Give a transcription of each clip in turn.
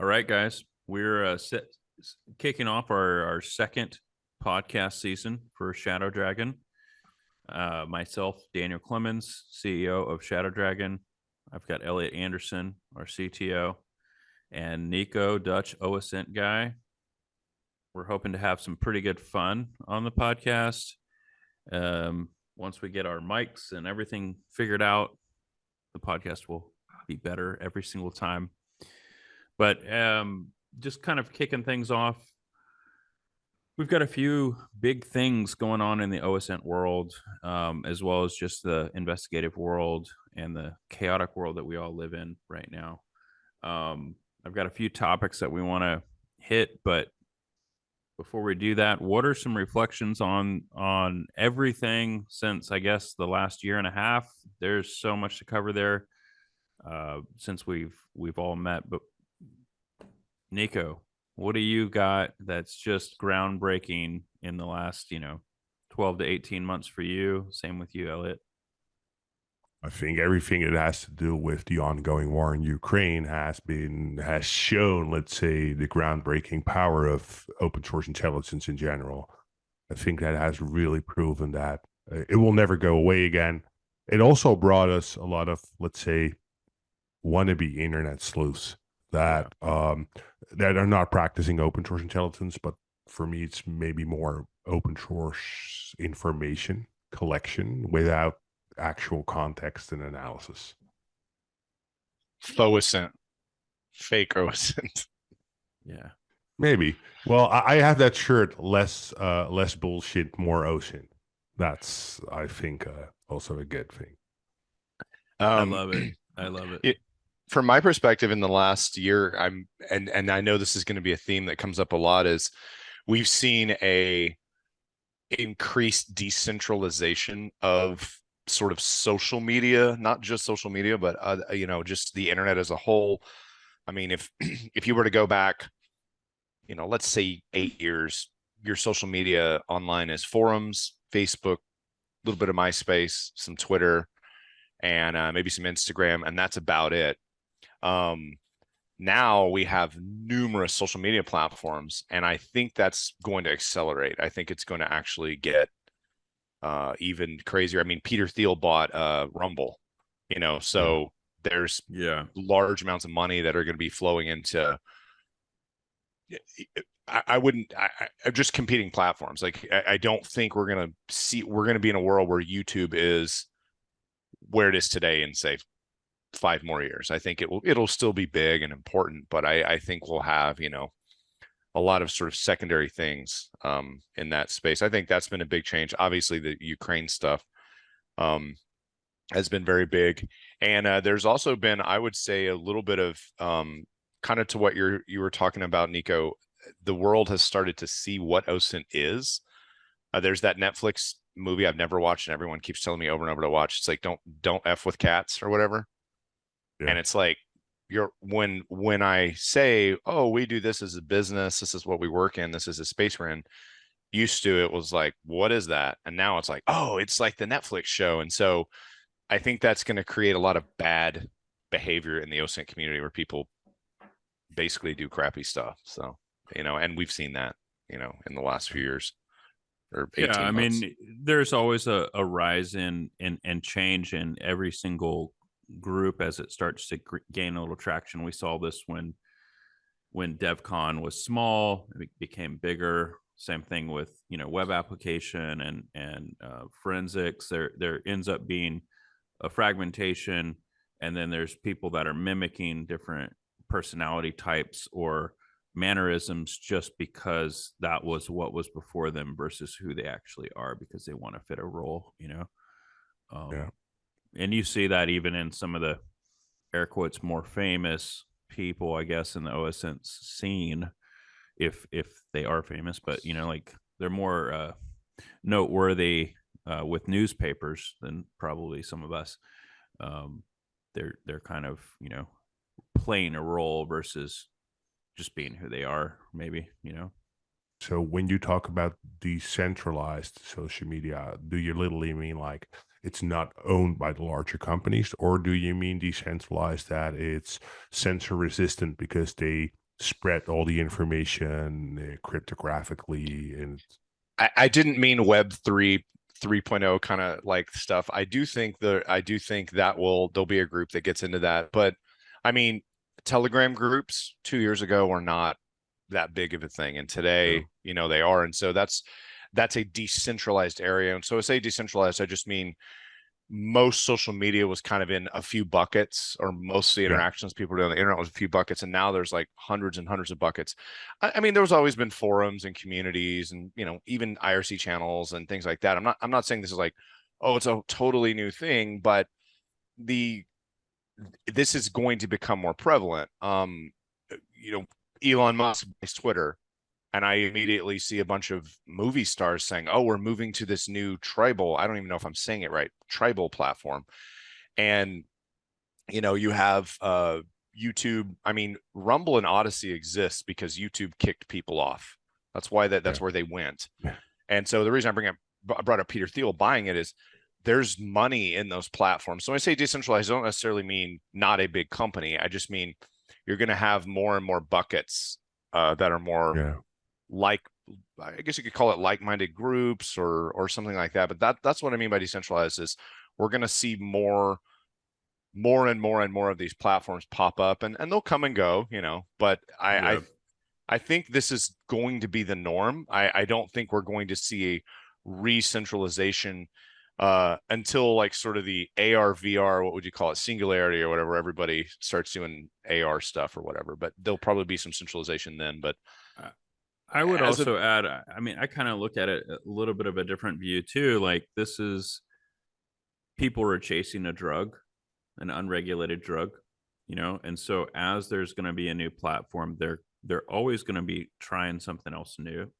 All right, guys, we're kicking off our second podcast season for ShadowDragon. Myself, Daniel Clemens, CEO of ShadowDragon. I've got Elliott Anderson, our CTO, and Nico, Dutch OSINT guy. We're hoping to have some pretty good fun on the podcast. Once we get our mics and everything figured out, the podcast will be better every single time. But just kind of kicking things off, we've got a few big things going on in the OSINT world, as well as just the investigative world and the chaotic world that we all live in right now. I've got a few topics that we want to hit, but before we do that, what are some reflections on everything since, I guess, the last year and a half? There's so much to cover there since we've all met. But Nico, what do you got that's just groundbreaking in the last, 12 to 18 months for you? Same with you, Elliott. I think everything that has to do with the ongoing war in Ukraine has shown, let's say, the groundbreaking power of open source intelligence in general. I think that has really proven that it will never go away again. It also brought us a lot of, let's say, wannabe internet sleuths that that are not practicing open source intelligence, but for me, it's maybe more open source information collection without actual context and analysis. OSINT, fake OSINT. Yeah, maybe. Well, I have that shirt. Less bullshit, more OSINT. That's, I think, also a good thing. I love it. I love it. From my perspective, in the last year, and I know this is going to be a theme that comes up a lot, is we've seen a increased decentralization of sort of social media, not just social media, but just the internet as a whole. I mean, if you were to go back, let's say 8 years, your social media online is forums, Facebook, a little bit of MySpace, some Twitter, and maybe some Instagram, and that's about it. Now we have numerous social media platforms, and I think that's going to accelerate. I think it's going to actually get even crazier. I mean, Peter Thiel bought Rumble, so there's large amounts of money that are going to be flowing into just competing platforms. Like, I don't think we're going to be in a world where YouTube is where it is today in, say, 5 more years. I think it'll still be big and important, but I think we'll have, a lot of sort of secondary things in that space. I think that's been a big change. Obviously, the Ukraine stuff has been very big. And there's also been, I would say, a little bit of kind of to what you were talking about, Nico. The world has started to see what OSINT is. There's that Netflix movie I've never watched, and everyone keeps telling me over and over to watch. It's like, don't F with cats or whatever. Yeah. And it's like, when I say, oh, we do this as a business, this is what we work in, this is a space we're in, used to, it was like, what is that? And now it's like, oh, it's like the Netflix show. And so I think that's going to create a lot of bad behavior in the OSINT community where people basically do crappy stuff. So, and we've seen that, in the last few years or 18 months. I mean, there's always a rise in change in every single group as it starts to gain a little traction. We saw this when DevCon was small, it became bigger. Same thing with web application and forensics. There ends up being a fragmentation, and then there's people that are mimicking different personality types or mannerisms just because that was what was before them versus who they actually are, because they want to fit a role. And you see that even in some of the air quotes more famous people, I guess, in the OSINT scene, if they are famous, but like they're more noteworthy with newspapers than probably some of us. They're kind of playing a role versus just being who they are, maybe. So when you talk about decentralized social media, do you literally mean like it's not owned by the larger companies, or do you mean decentralized that it's censor resistant because they spread all the information cryptographically. And I didn't mean Web 3.0 kind of like stuff. I do think that there'll be a group that gets into that. But I mean, Telegram groups 2 years ago were not that big of a thing, and today, they are. And so that's a decentralized area. And so I say decentralized, I just mean most social media was kind of in a few buckets, or most of the interactions people do on the internet was a few buckets, and now there's like hundreds and hundreds of buckets. I mean, there's always been forums and communities, and even IRC channels and things like that. I'm not saying this is like, oh, it's a totally new thing, but this is going to become more prevalent. Elon Musk buys Twitter, and I immediately see a bunch of movie stars saying, oh, we're moving to this new tribal, I don't even know if I'm saying it right, tribal platform. And, you have YouTube. I mean, Rumble and Odyssey exists because YouTube kicked people off. That's why that's where they went. And so the reason I brought up Peter Thiel buying it is there's money in those platforms. So when I say decentralized, I don't necessarily mean not a big company. I just mean you're going to have more and more buckets that are more like, I guess you could call it like-minded groups or something like that. But that's what I mean by decentralized, is we're going to see more and more of these platforms pop up, and they'll come and go, but I think this is going to be the norm. I don't think we're going to see a re-centralization until like sort of the AR, VR, what would you call it, singularity or whatever, everybody starts doing AR stuff or whatever. But there'll probably be some centralization then. But I would also add, I mean, I kind of look at it a little bit of a different view too. Like, this is, people are chasing a drug, an unregulated drug, and so as there's going to be a new platform, they're always going to be trying something else new.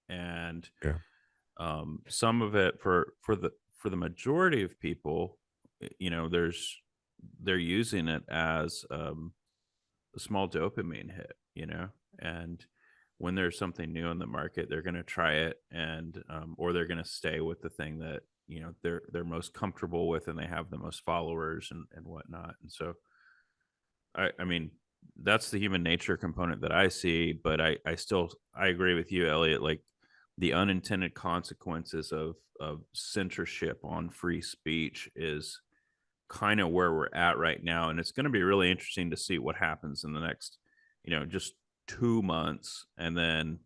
And some of it for the majority of people, they're using it as a small dopamine hit, and when there's something new in the market, they're going to try it, and or they're going to stay with the thing that they're most comfortable with, and they have the most followers and whatnot. And so I mean, that's the human nature component that I see. But I agree with you, Elliott. Like, the unintended consequences of censorship on free speech is kind of where we're at right now, and it's going to be really interesting to see what happens in the next just 2 months, and then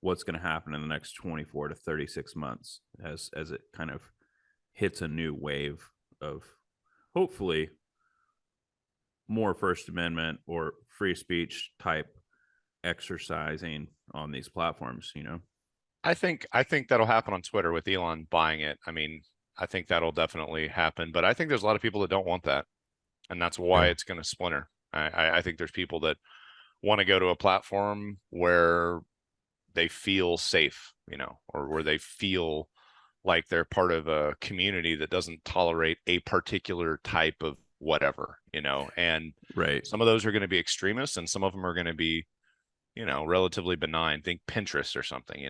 what's going to happen in the next 24 to 36 months as it kind of hits a new wave of, hopefully, more First Amendment or free speech type exercising on these platforms. I think that'll happen on Twitter with Elon buying it. I mean, I think that'll definitely happen, but I think there's a lot of people that don't want that, and that's why it's going to splinter. I think there's people that want to go to a platform where they feel safe, or where they feel like they're part of a community that doesn't tolerate a particular type of whatever, and some of those are going to be extremists, and some of them are going to be, relatively benign. Think Pinterest or something,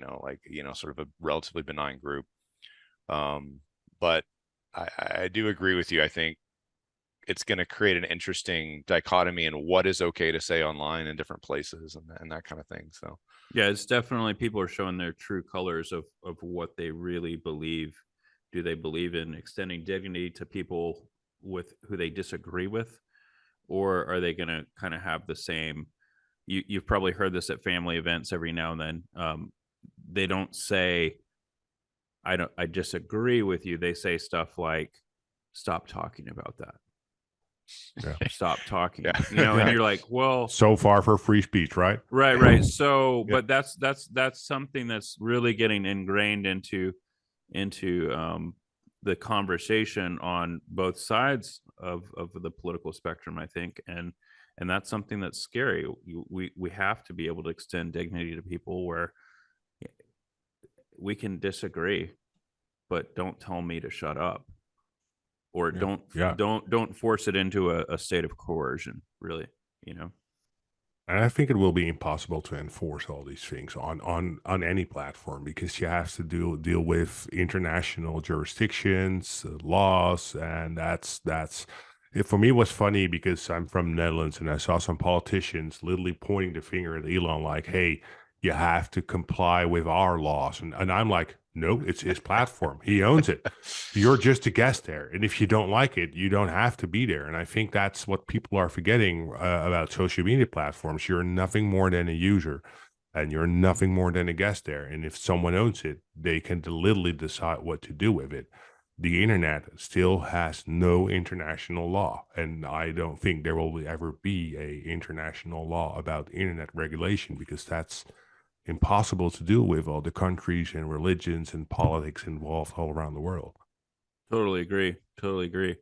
sort of a relatively benign group. But I do agree with you. I think it's going to create an interesting dichotomy in what is okay to say online in different places and that kind of thing. So yeah, it's definitely, people are showing their true colors of what they really believe. Do they believe in extending dignity to people with who they disagree with, or are they going to kind of have the same? You've probably heard this at family events every now and then. They don't say, I disagree with you. They say stuff like, stop talking about that. Stop talking. And you're like, well, so far for free speech, right? Right. So, but that's something that's really getting ingrained into the conversation on both sides of the political spectrum, I think, and that's something that's scary. We have to be able to extend dignity to people where we can disagree, but don't tell me to shut up, or don't force it into a state of coercion, really, And I think it will be impossible to enforce all these things on any platform, because you have to deal with international jurisdictions, laws, and that's For me, it was funny because I'm from the Netherlands and I saw some politicians literally pointing the finger at Elon like, hey, you have to comply with our laws. And I'm like, no, it's his platform. He owns it. You're just a guest there. And if you don't like it, you don't have to be there. And I think that's what people are forgetting about social media platforms. You're nothing more than a user and you're nothing more than a guest there. And if someone owns it, they can literally decide what to do with it. The internet still has no international law, and I don't think there will ever be a international law about internet regulation because that's impossible to do with all the countries and religions and politics involved all around the world. Totally agree. Totally agree.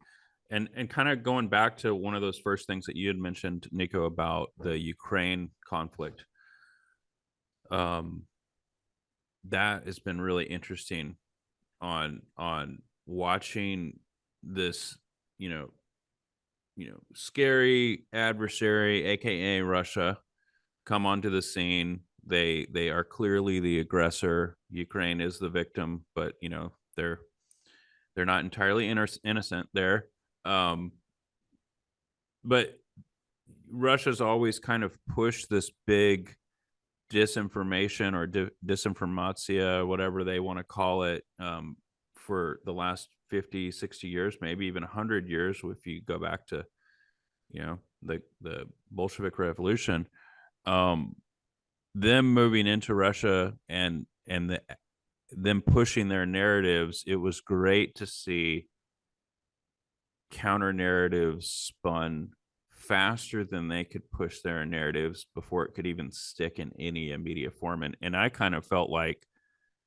And kind of going back to one of those first things that you had mentioned, Nico, about the Ukraine conflict. That has been really interesting on watching this, scary adversary, aka Russia, come onto the scene. They are clearly the aggressor. Ukraine is the victim, but they're not entirely innocent there. But Russia's always kind of pushed this big disinformation or disinformatia, whatever they want to call it, for the last 50, 60 years, maybe even 100 years, if you go back to, the Bolshevik Revolution. Them moving into Russia and them pushing their narratives, it was great to see counter narratives spun faster than they could push their narratives before it could even stick in any media form. And I kind of felt like,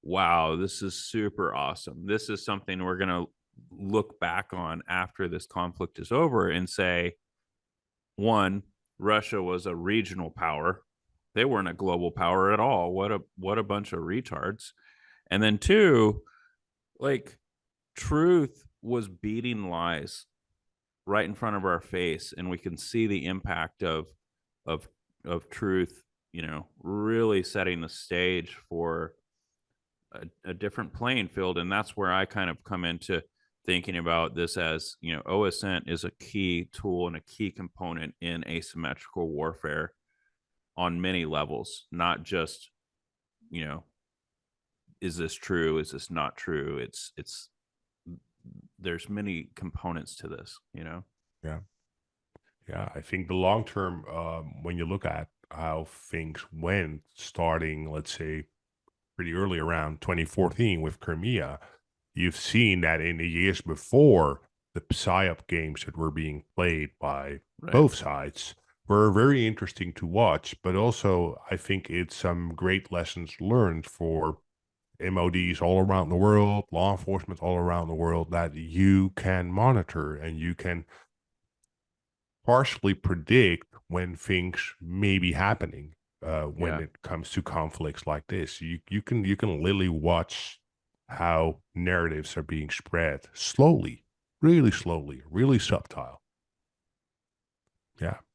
wow, this is super awesome. This is something we're going to look back on after this conflict is over and say, one, Russia was a regional power. They weren't a global power at all. What a bunch of retards. And then two, like, truth was beating lies right in front of our face, and we can see the impact of truth, really setting the stage for a different playing field. And that's where I kind of come into thinking about this as, OSINT is a key tool and a key component in asymmetrical warfare on many levels, not just, is this true? Is this not true? It's there's many components to this, Yeah. I think the long term, when you look at how things went, starting, let's say, pretty early around 2014 with Crimea, you've seen that in the years before, the PSYOP games that were being played by both sides were very interesting to watch, but also I think it's some great lessons learned for MODs all around the world, law enforcement all around the world, that you can monitor and you can partially predict when things may be happening when it comes to conflicts like this. You can literally watch how narratives are being spread slowly, really subtle.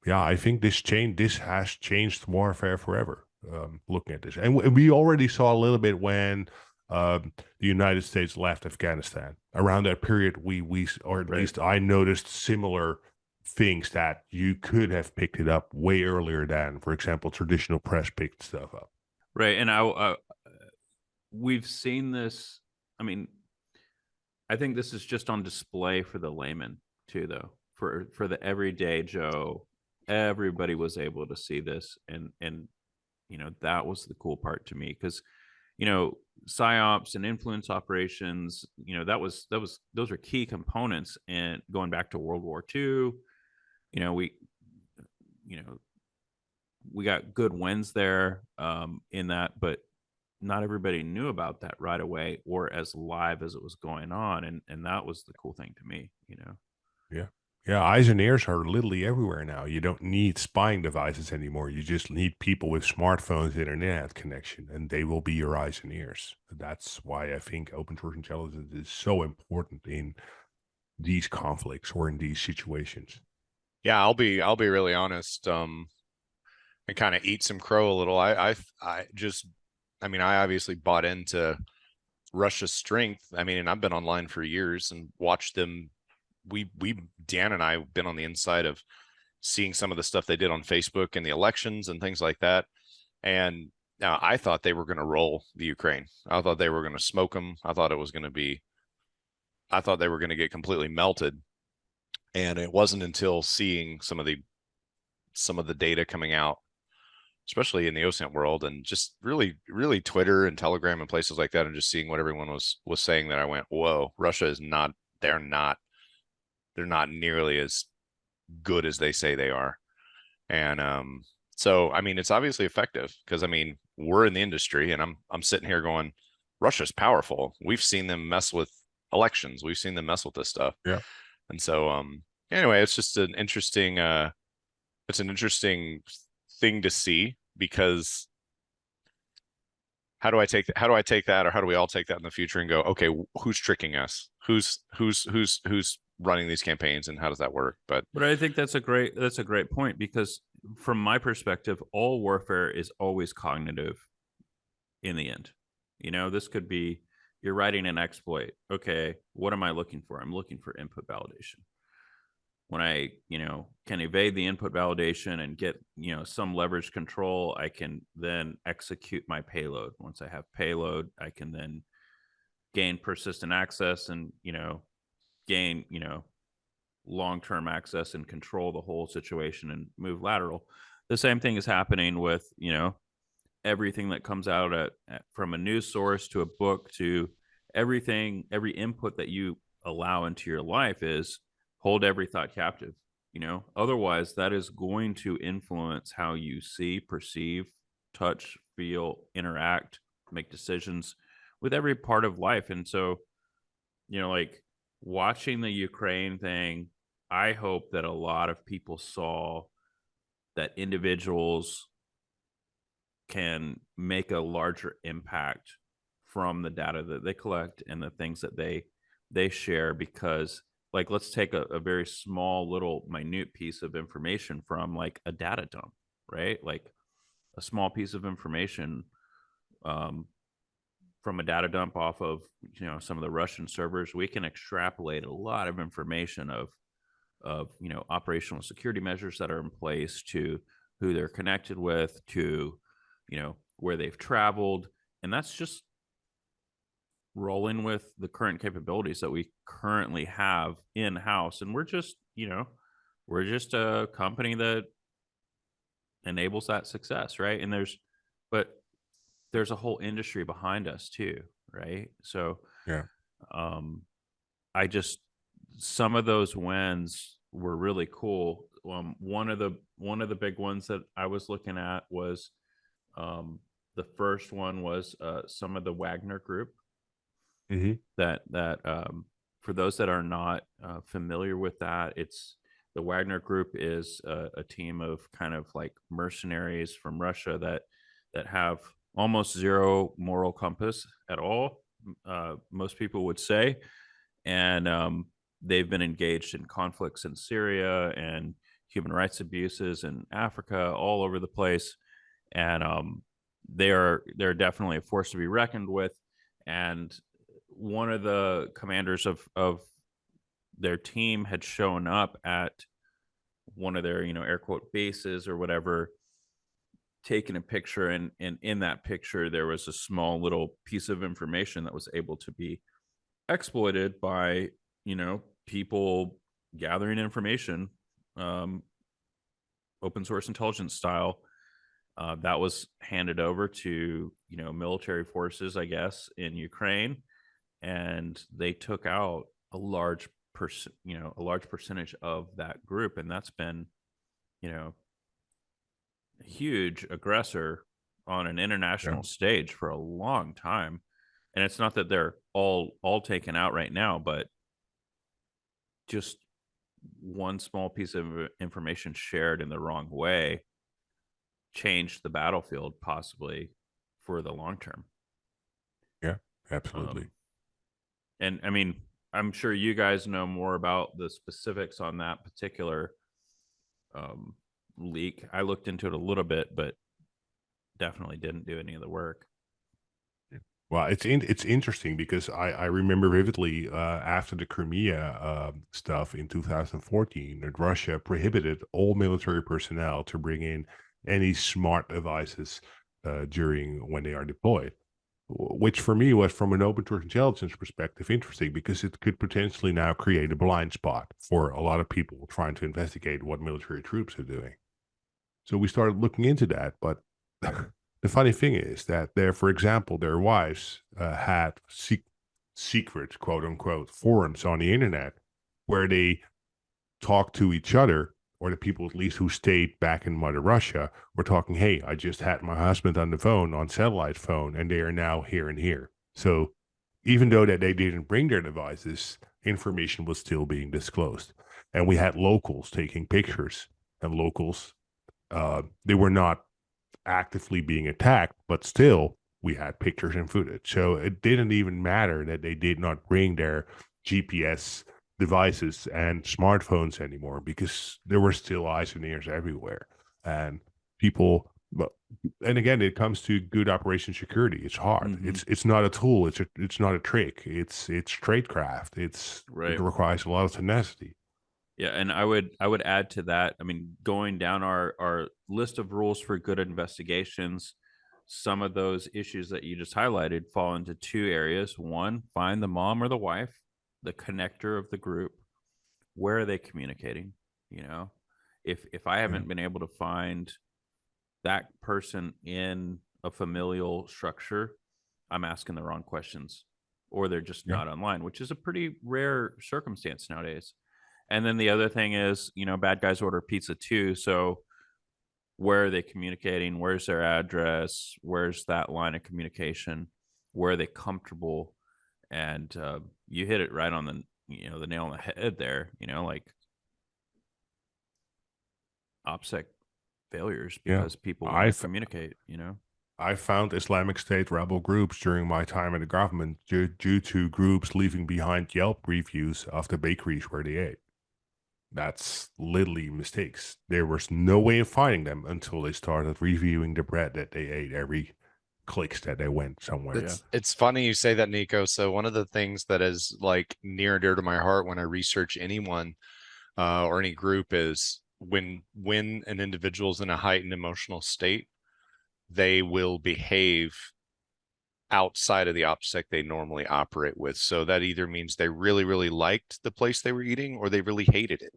Yeah, I think this has changed warfare forever. Looking at this, and we already saw a little bit when the United States left Afghanistan. Around that period, we or at least I noticed similar things that you could have picked it up way earlier than, for example, traditional press picked stuff up. Right, and we've seen this. I mean, I think this is just on display for the layman too, though. For the everyday Joe, everybody was able to see this, and that was the cool part to me, because psyops and influence operations, those are key components. And going back to World War II, we got good wins there in that, but not everybody knew about that right away or as live as it was going on, and that was the cool thing to me. Yeah, eyes and ears are literally everywhere now. You don't need spying devices anymore. You just need people with smartphones, internet connection, and they will be your eyes and ears. That's why I think open source intelligence is so important in these conflicts or in these situations. Yeah, I'll be really honest. And kind of eat some crow a little. I obviously bought into Russia's strength. I mean, and I've been online for years and watched them Dan and I have been on the inside of seeing some of the stuff they did on Facebook and the elections and things like that. And now I thought they were going to roll the Ukraine. I thought they were going to smoke them. I thought they were going to get completely melted. And it wasn't until seeing some of the data coming out, especially in the OSINT world, and just really Twitter and Telegram and places like that, and just seeing what everyone was saying, that I went, whoa, Russia is not, they're not nearly as good as they say they are. And so I mean, it's obviously effective, because I mean, we're in the industry, and I'm sitting here going, Russia's powerful. We've seen them mess with elections. We've seen them mess with this stuff. Yeah. And so anyway, it's just an interesting thing to see, because how do I take that, or how do we all take that in the future and go, okay, who's tricking us? Who's running these campaigns, and how does that work? But I think that's a great point, because from my perspective, all warfare is always cognitive in the end. You know, this could be, you're writing an exploit. Okay, what am I looking for? I'm looking for input validation. When I, can evade the input validation and get, some leverage control, I can then execute my payload. Once I have payload, I can then gain persistent access and, gain, long-term access and control the whole situation and move lateral. The same thing is happening with, everything that comes out from a news source to a book to everything. Every input that you allow into your life is hold every thought captive. Otherwise that is going to influence how you see, perceive, touch, feel, interact, make decisions with every part of life. And so, like watching the Ukraine thing, I hope that a lot of people saw that individuals can make a larger impact from the data that they collect and the things that they share. Because, like, let's take a very small little minute piece of information from like a data dump, right? Like a small piece of information from a data dump off of, some of the Russian servers. We can extrapolate a lot of information of operational security measures that are in place, to who they're connected with, to where they've traveled. And that's just rolling with the current capabilities that we currently have in-house. And we're just a company that enables that success, right? And there's a whole industry behind us too, right? So Yeah. Some of those wins were really cool. One of the big ones that I was looking at was the first one was some of the Wagner group. Mm-hmm. That for those that are not familiar with that, it's the Wagner group is a team of kind of like mercenaries from Russia that have almost zero moral compass at all, most people would say. And they've been engaged in conflicts in Syria and human rights abuses in Africa, all over the place. And they're definitely a force to be reckoned with. And one of the commanders of their team had shown up at one of their, air quote bases or whatever, taking a picture, and in that picture there was a small little piece of information that was able to be exploited by people gathering information, open source intelligence style, that was handed over to military forces, I guess, in Ukraine, and they took out a large percentage of that group. And that's been a huge aggressor on an international stage for a long time. And it's not that they're all taken out right now, but just one small piece of information shared in the wrong way changed the battlefield, possibly for the long term. Yeah, absolutely. And I mean, I'm sure you guys know more about the specifics on that particular leak. I looked into it a little bit, but definitely didn't do any of the work. Well, it's interesting because I remember vividly after the Crimea stuff in 2014 that Russia prohibited all military personnel to bring in any smart devices during when they are deployed, which for me was, from an open source intelligence perspective, interesting because it could potentially now create a blind spot for a lot of people trying to investigate what military troops are doing. So we started looking into that, but the funny thing is that for example, their wives had secret, quote unquote, forums on the internet where they talked to each other, or the people at least who stayed back in Mother Russia were talking, hey, I just had my husband on the phone, on satellite phone, and they are now here and here. So even though that they didn't bring their devices, information was still being disclosed. And we had locals taking pictures, and locals, they were not actively being attacked, but still we had pictures and footage. So it didn't even matter that they did not bring their GPS devices and smartphones anymore, because there were still eyes and ears everywhere. And people, but and again, it comes to good operation security. It's hard. It's not a tool. It's not a trick. It's tradecraft. It requires a lot of tenacity. Yeah, and I would add to that. I mean, going down our list of rules for good investigations, some of those issues that you just highlighted fall into two areas. One, find the mom or the wife, the connector of the group. Where are they communicating? You know, if I haven't been able to find that person in a familial structure, I'm asking the wrong questions, or they're just not online, which is a pretty rare circumstance nowadays. And then the other thing is, you know, bad guys order pizza too. So where are they communicating? Where's their address? Where's that line of communication? Where are they comfortable? And you hit it right on the, you know, the nail on the head there. You know, like OPSEC failures because people want to communicate. You know, I found Islamic State rebel groups during my time in the government due to groups leaving behind Yelp reviews of the bakeries where they ate. That's literally mistakes. There was no way of finding them until they started reviewing the bread that they ate every clicks that they went somewhere. It's funny you say that, Nico. So one of the things that is like near and dear to my heart when I research anyone or any group is when an individual is in a heightened emotional state, they will behave outside of the OPSEC they normally operate with. So that either means they really, really liked the place they were eating or they really hated it.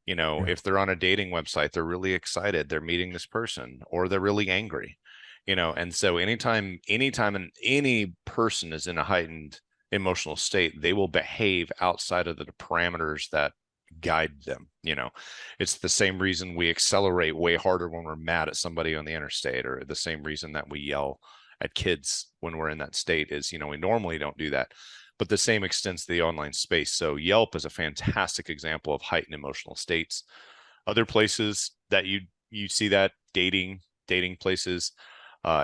You know, if they're on a dating website, they're really excited they're meeting this person, or they're really angry, you know. And so anytime any person is in a heightened emotional state, they will behave outside of the parameters that guide them. You know, it's the same reason we accelerate way harder when we're mad at somebody on the interstate, or the same reason that we yell at kids when we're in that state is, you know, we normally don't do that, but the same extends to the online space. So Yelp is a fantastic example of heightened emotional states. Other places that you see that, dating places,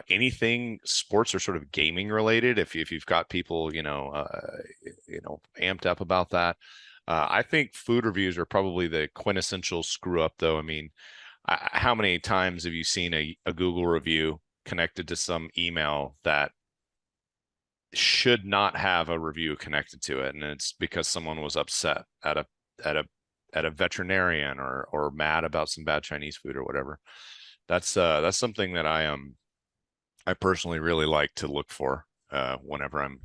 anything sports or sort of gaming related, if you've got people, you know, amped up about that. I think food reviews are probably the quintessential screw up, though. I mean, how many times have you seen a Google review connected to some email that should not have a review connected to it, and it's because someone was upset at a veterinarian or mad about some bad Chinese food or whatever? That's something that I personally really like to look for whenever I'm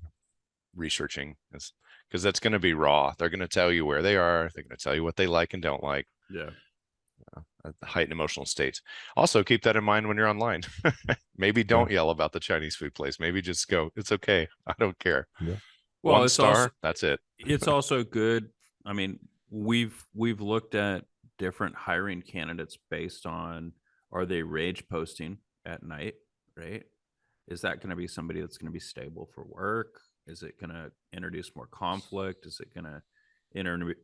researching, because that's going to be raw. They're going to tell you where they are. They're going to tell you what they like and don't like. Yeah. Heightened emotional states. Also, keep that in mind when you're online. Maybe don't yell about the Chinese food place. Maybe just go, it's okay, I don't care. Yeah. Well, One star, that's it. It's also good. I mean, we've looked at different hiring candidates based on, are they rage posting at night, right? Is that going to be somebody that's going to be stable for work? Is it going to introduce more conflict? Is it going to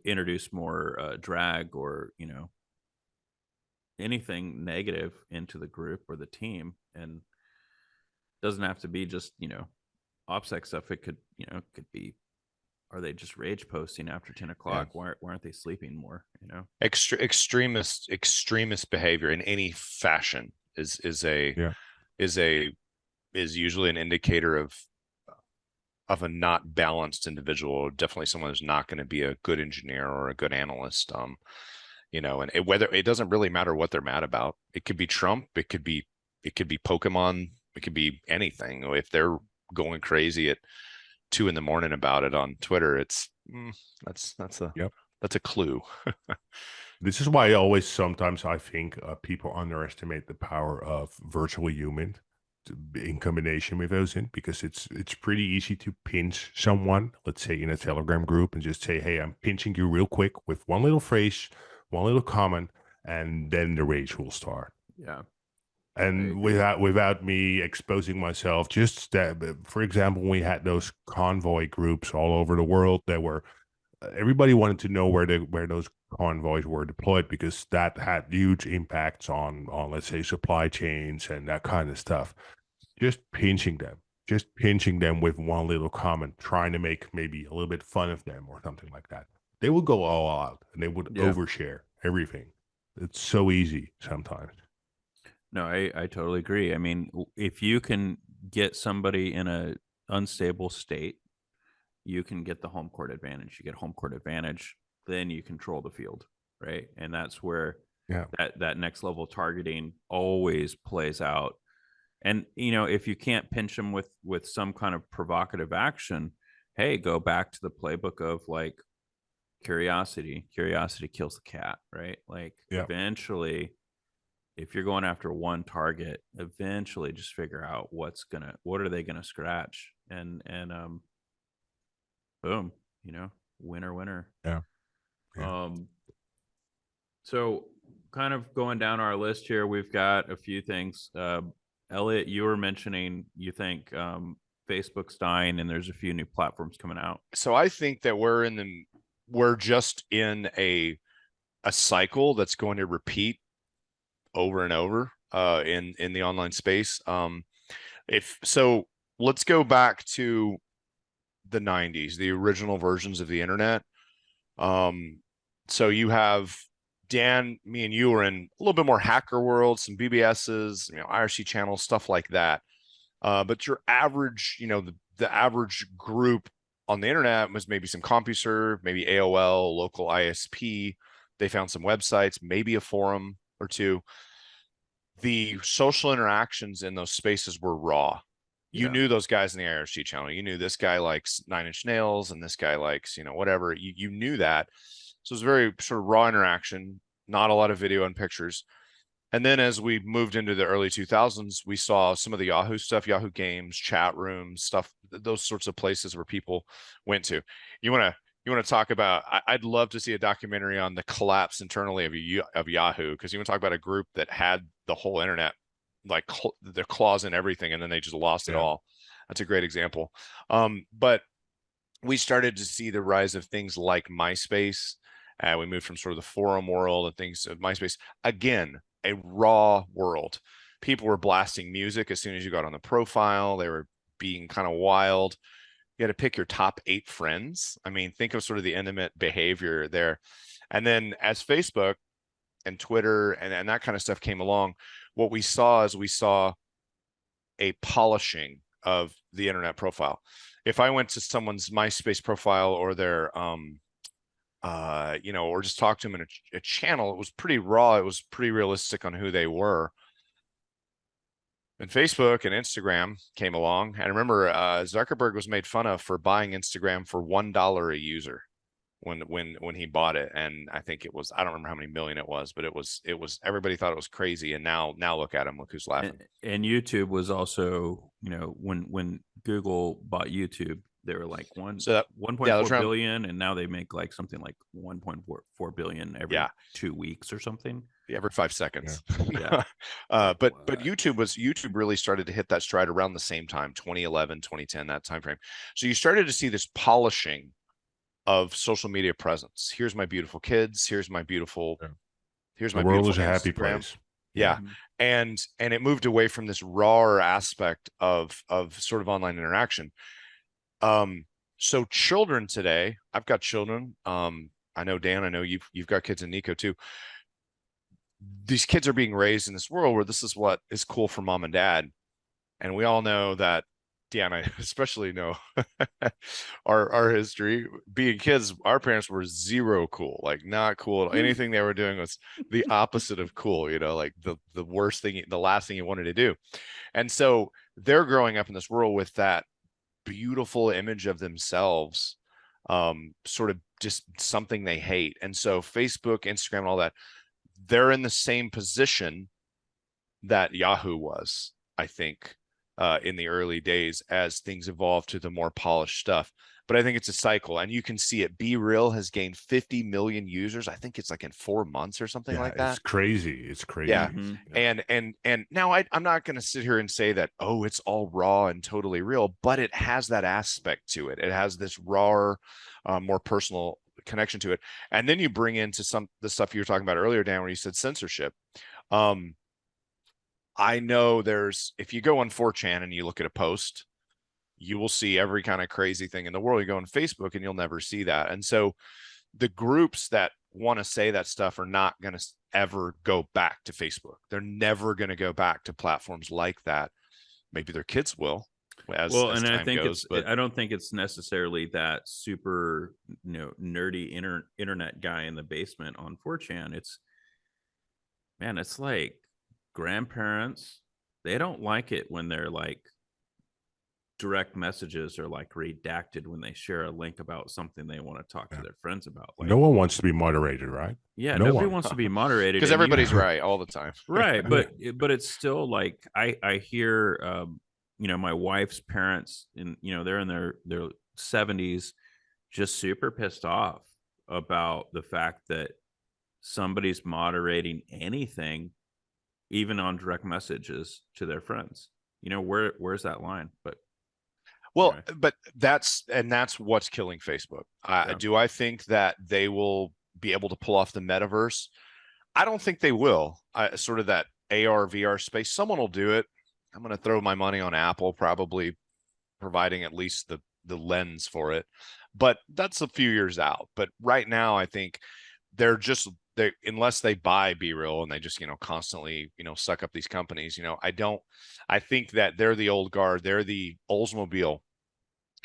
introduce more drag, or, you know, anything negative into the group or the team? And doesn't have to be just, you know, OPSEC stuff. It could, you know, could be, are they just rage posting after 10 o'clock? Why aren't they sleeping more? You know, Extremist behavior in any fashion is usually an indicator of of a not balanced individual, or definitely someone who's not going to be a good engineer or a good analyst. You know, and whether it doesn't really matter what they're mad about. It could be Trump, it could be Pokemon, it could be anything. If they're going crazy at 2 a.m. about it on Twitter, it's that's a clue. This is why sometimes I think people underestimate the power of virtually human in combination with OSINT, because it's pretty easy to pinch someone, let's say in a Telegram group, and just say, hey, I'm pinching you real quick with one little phrase, one little comment, and then the rage will start. Yeah. And without me exposing myself, just that, for example, we had those convoy groups all over the world that were, everybody wanted to know where those convoys were deployed, because that had huge impacts on let's say supply chains and that kind of stuff. Just pinching them with one little comment, trying to make maybe a little bit fun of them or something like that. They would go all out and they would overshare everything. It's so easy sometimes. No, I totally agree. I mean, if you can get somebody in a unstable state, you can get the home court advantage. You get home court advantage, then you control the field, right? And that's where that next level targeting always plays out. And you know, if you can't pinch them with some kind of provocative action, hey, go back to the playbook of like curiosity. Curiosity kills the cat, right? Like eventually, if you're going after one target, eventually just figure out what are they gonna scratch, and boom, you know, winner. Yeah. So kind of going down our list here, we've got a few things. Elliott, you were mentioning you think Facebook's dying and there's a few new platforms coming out. So I think that we're just in a cycle that's going to repeat over and over in the online space. Let's go back to the 90s, the original versions of the internet. So you have Dan, me and you were in a little bit more hacker world, some BBSs, you know, IRC channels, stuff like that. But your average, you know, the average group on the internet was maybe some CompuServe, maybe AOL, local ISP. They found some websites, maybe a forum or two. The social interactions in those spaces were raw. You knew those guys in the IRC channel. You knew this guy likes Nine Inch Nails and this guy likes, you know, whatever. You knew that. So it was very sort of raw interaction, not a lot of video and pictures. And then as we moved into the early 2000s, we saw some of the Yahoo stuff, Yahoo Games, chat rooms, stuff, those sorts of places where people went to. You want to talk about, I'd love to see a documentary on the collapse internally of Yahoo, because you want to talk about a group that had the whole internet, like their claws in everything, and then they just lost it all. That's a great example. But we started to see the rise of things like MySpace. We moved from sort of the forum world and things of MySpace. Again, a raw world. People were blasting music as soon as you got on the profile. They were being kind of wild. You had to pick your top 8 friends. I mean, think of sort of the intimate behavior there. And then as Facebook and Twitter and that kind of stuff came along, what we saw is a polishing of the internet profile. If I went to someone's MySpace profile or their you know, or just talk to them in a channel, it was pretty raw. It was pretty realistic on who they were. And Facebook and Instagram came along. And I remember Zuckerberg was made fun of for buying Instagram for $1 a user when he bought it. And I think it was, I don't remember how many million it was, but it was everybody thought it was crazy. And now look at him, look who's laughing. And YouTube was also, you know, when Google bought YouTube, they were like 1.4 billion, and now they make like something like 1.4 billion every 2 weeks or something. Every 5 seconds. But YouTube really started to hit that stride around the same time, 2011, 2010, that time frame. So you started to see this polishing of social media presence. Here's my beautiful kids. Here's my beautiful. Here's my world beautiful is a happy Instagram. place. Yeah. And it moved away from this raw aspect of sort of online interaction. So children today, I've got children. I know Dan, I know you've got kids, and Nico too. These kids are being raised in this world where this is what is cool for mom and dad. And we all know that Yeah, and I especially know our history. Being kids, our parents were zero cool, like not cool at all. Anything they were doing was the opposite of cool, like the worst thing, the last thing you wanted to do. And so they're growing up in this world with that beautiful image of themselves, sort of just something they hate. And so Facebook, Instagram, and all that, they're in the same position that Yahoo was, I think, in the early days as things evolved to the more polished stuff. But I think it's a cycle, and you can see it. Be Real has gained 50 million users. I think it's like in 4 months or something like that. It's crazy. It's crazy. Yeah. Yeah. And now I'm not going to sit here and say that, oh, it's all raw and totally real, but it has that aspect to it. It has this raw, more personal connection to it. And then you bring into the stuff you were talking about earlier, Dan, where you said censorship. I know if you go on 4chan and you look at a post, you will see every kind of crazy thing in the world. You go on Facebook and you'll never see that. And so the groups that want to say that stuff are not going to ever go back to Facebook. They're never going to go back to platforms like that. Maybe their kids will as and time I think goes, but I don't think it's necessarily that super, nerdy internet guy in the basement on 4chan. It's like grandparents. They don't like it when they're like direct messages are like redacted when they share a link about something they want to talk to their friends about. Like, no one wants to be moderated, right? Yeah, No nobody one. wants to be moderated because everybody's right all the time. right, but it's still like I hear my wife's parents, and they're in their 70s, just super pissed off about the fact that somebody's moderating anything, even on direct messages to their friends. Where's that line? But well, anyway. but that's what's killing Facebook. Yeah. Do I think that they will be able to pull off the metaverse? I don't think they will. Sort of that AR VR space. Someone will do it. I'm going to throw my money on Apple, probably providing at least the lens for it. But that's a few years out. But right now, I think unless they buy Be Real and they just constantly suck up these companies. I think that they're the old guard. They're the Oldsmobile,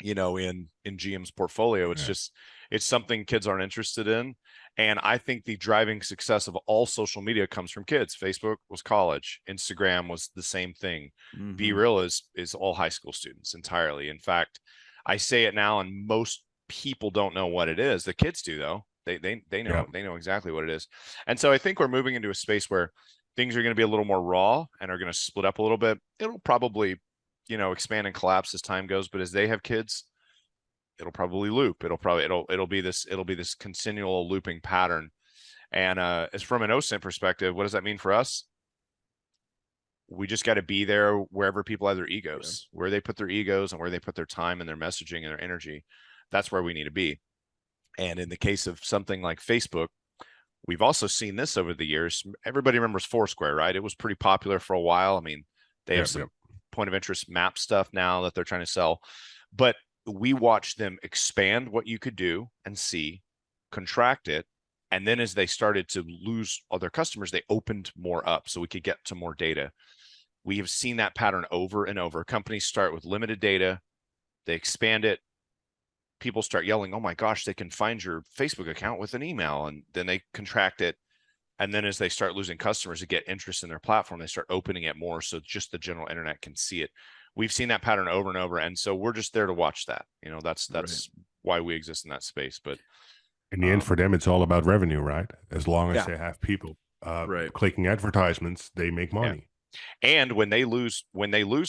in GM's portfolio. It's something kids aren't interested in. And I think the driving success of all social media comes from kids. Facebook was college. Instagram was the same thing. Mm-hmm. Be Real is all high school students entirely. In fact, I say it now, and most people don't know what it is. The kids do, though. They know. Yeah. They know exactly what it is. And so I think we're moving into a space where things are going to be a little more raw and are going to split up a little bit. It'll probably expand and collapse as time goes, but as they have kids, it'll probably loop. It'll be this continual looping pattern. And as from an OSINT perspective, what does that mean for us? We just got to be there wherever people have their egos, where they put their egos and where they put their time and their messaging and their energy. That's where we need to be. And in the case of something like Facebook, we've also seen this over the years. Everybody remembers Foursquare, right? It was pretty popular for a while. I mean, they have some point of interest map stuff now that they're trying to sell, but we watched them expand what you could do and see, contract it, and then as they started to lose other customers, they opened more up so we could get to more data. We have seen that pattern over and over. Companies start with limited data, they expand it, people start yelling, oh my gosh, they can find your Facebook account with an email, and then they contract it. And then as they start losing customers to get interest in their platform, they start opening it more so just the general internet can see it. We've seen that pattern over and over. And so we're just there to watch that. That's right. Why we exist in that space. But in the end, for them, it's all about revenue, right? As long as they have people clicking advertisements, they make money. Yeah. And when they lose